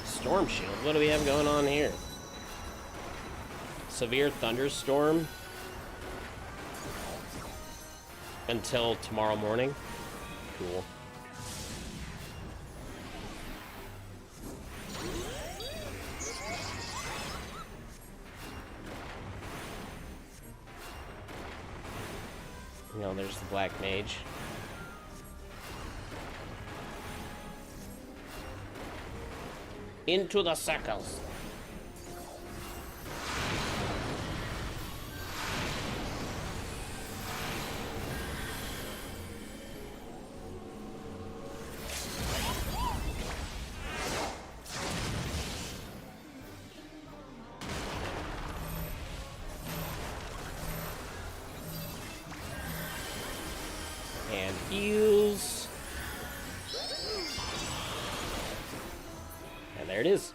S1: Storm Shield? What do we have going on here? Severe thunderstorm until tomorrow morning. Cool. You know, there's the Black Mage. Into the circles. And heals. And there it is.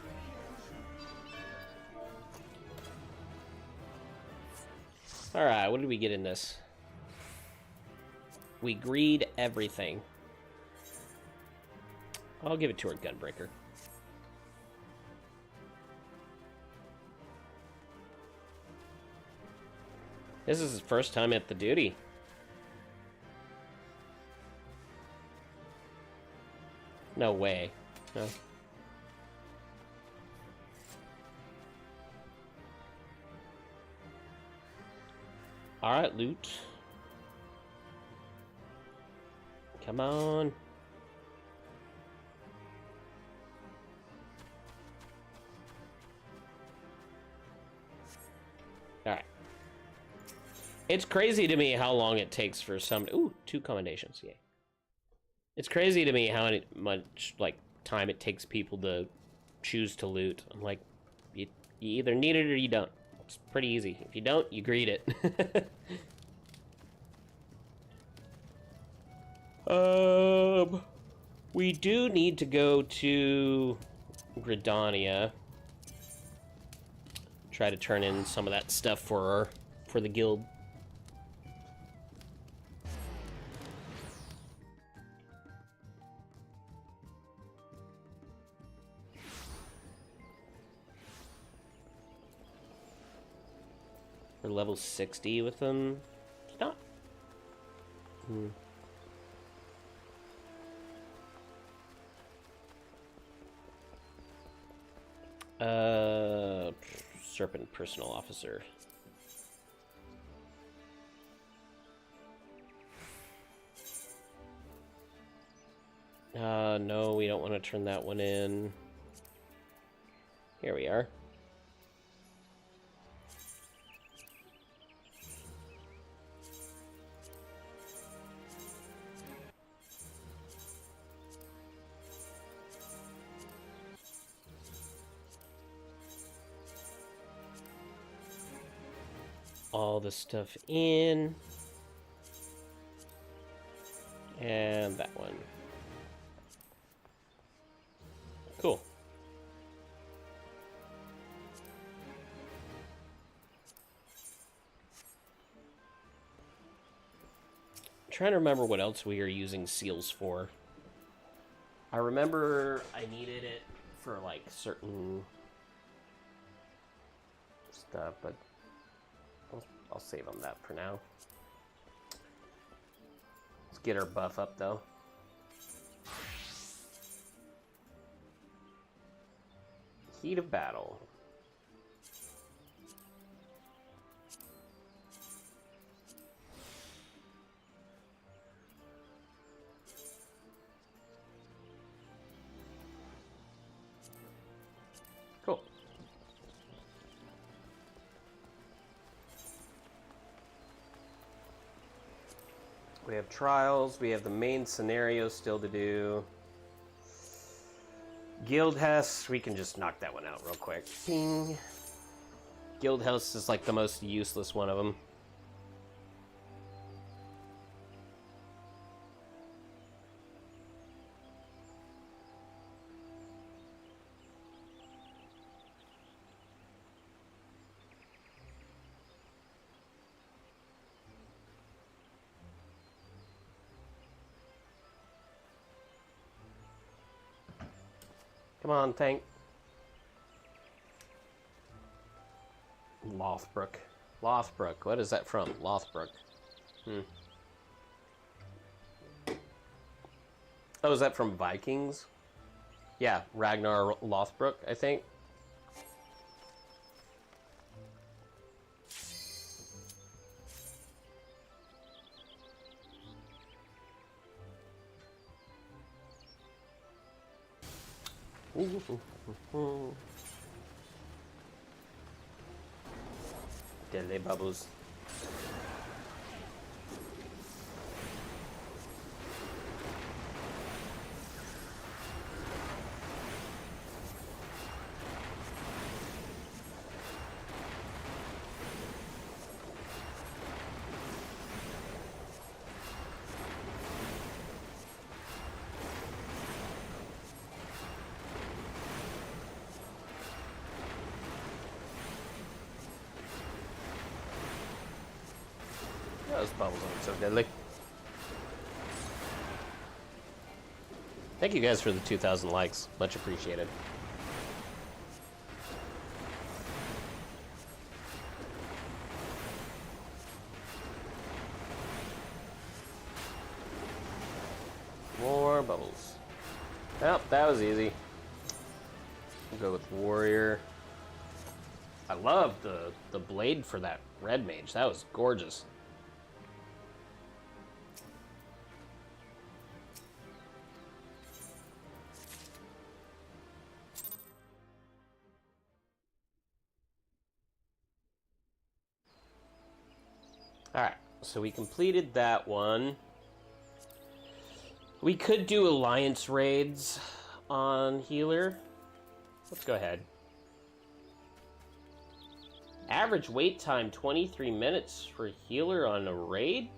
S1: Alright, what did we get in this? We greed everything. I'll give it to our Gunbreaker. This is his first time at the duty. No way. No. Alright, loot. Come on. Alright. It's crazy to me how long it takes for some... Ooh, 2 commendations, yay. It's crazy to me how much, like, time it takes people to choose to loot. I'm like, you either need it or you don't. It's pretty easy. If you don't, you greed it. We do need to go to Gridania. Try to turn in some of that stuff for the guild. We're level 60 with them. It's not. Serpent personal officer. No, we don't want to turn that one in. Here we are. All the stuff in. And that one. Cool. I'm trying to remember what else we are using seals for. I remember I needed it for like certain stuff, but I'll save on that for now. Let's get our buff up though. Heat of battle. Cool. We have trials, we have the main scenario still to do. Guild House, we can just knock that one out real quick. Ping. Guild House is like the most useless one of them. Come on, tank. Lothbrok. Lothbrok. What is that from? Lothbrok. Oh, is that from Vikings? Yeah, Ragnar Lothbrok, I think. Deadly bubbles. Those bubbles aren't so deadly. Thank you guys for the 2,000 likes. Much appreciated. More bubbles. Well, that was easy. We'll go with warrior. I love the blade for that red mage. That was gorgeous. Alright, so we completed that one. We could do alliance raids on healer. Let's go ahead. Average wait time 23 minutes for healer on a raid?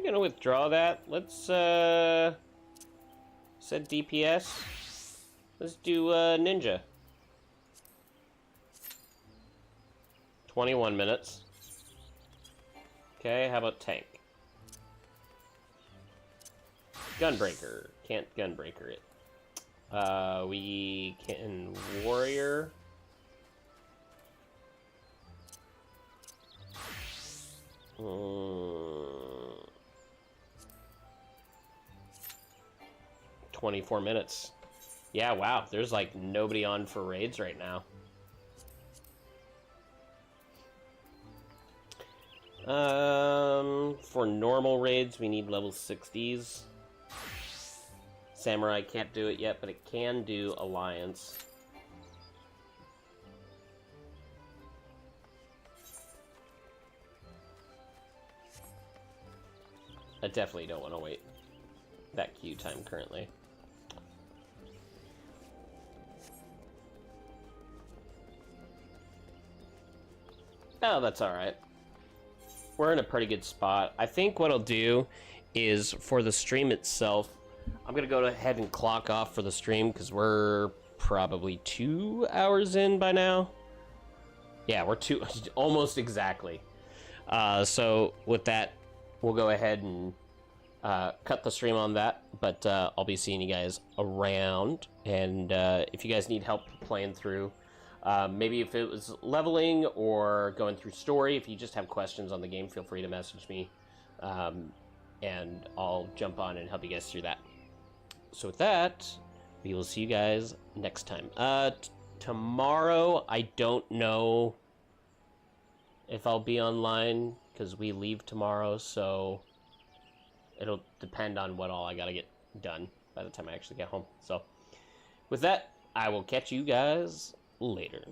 S1: gonna withdraw that. Let's set DPS. Let's do ninja. 21 minutes. Okay, how about tank? Gunbreaker. Can't gunbreaker it. We can warrior. Mm. 24 minutes. Yeah, wow. There's like nobody on for raids right now. For normal raids, we need level 60s. Samurai can't do it yet, but it can do Alliance. I definitely don't want to wait that queue time currently. Oh, that's alright. We're in a pretty good spot. I think what I'll do is, for the stream itself, I'm going to go ahead and clock off for the stream, because we're probably 2 hours in by now. Yeah, we're almost exactly. So with that, we'll go ahead and cut the stream on that, but I'll be seeing you guys around, and if you guys need help playing through, maybe if it was leveling or going through story, if you just have questions on the game, feel free to message me, and I'll jump on and help you guys through that. So with that, we will see you guys next time. Tomorrow, I don't know if I'll be online, because we leave tomorrow, so it'll depend on what all I gotta get done by the time I actually get home. So with that, I will catch you guys later.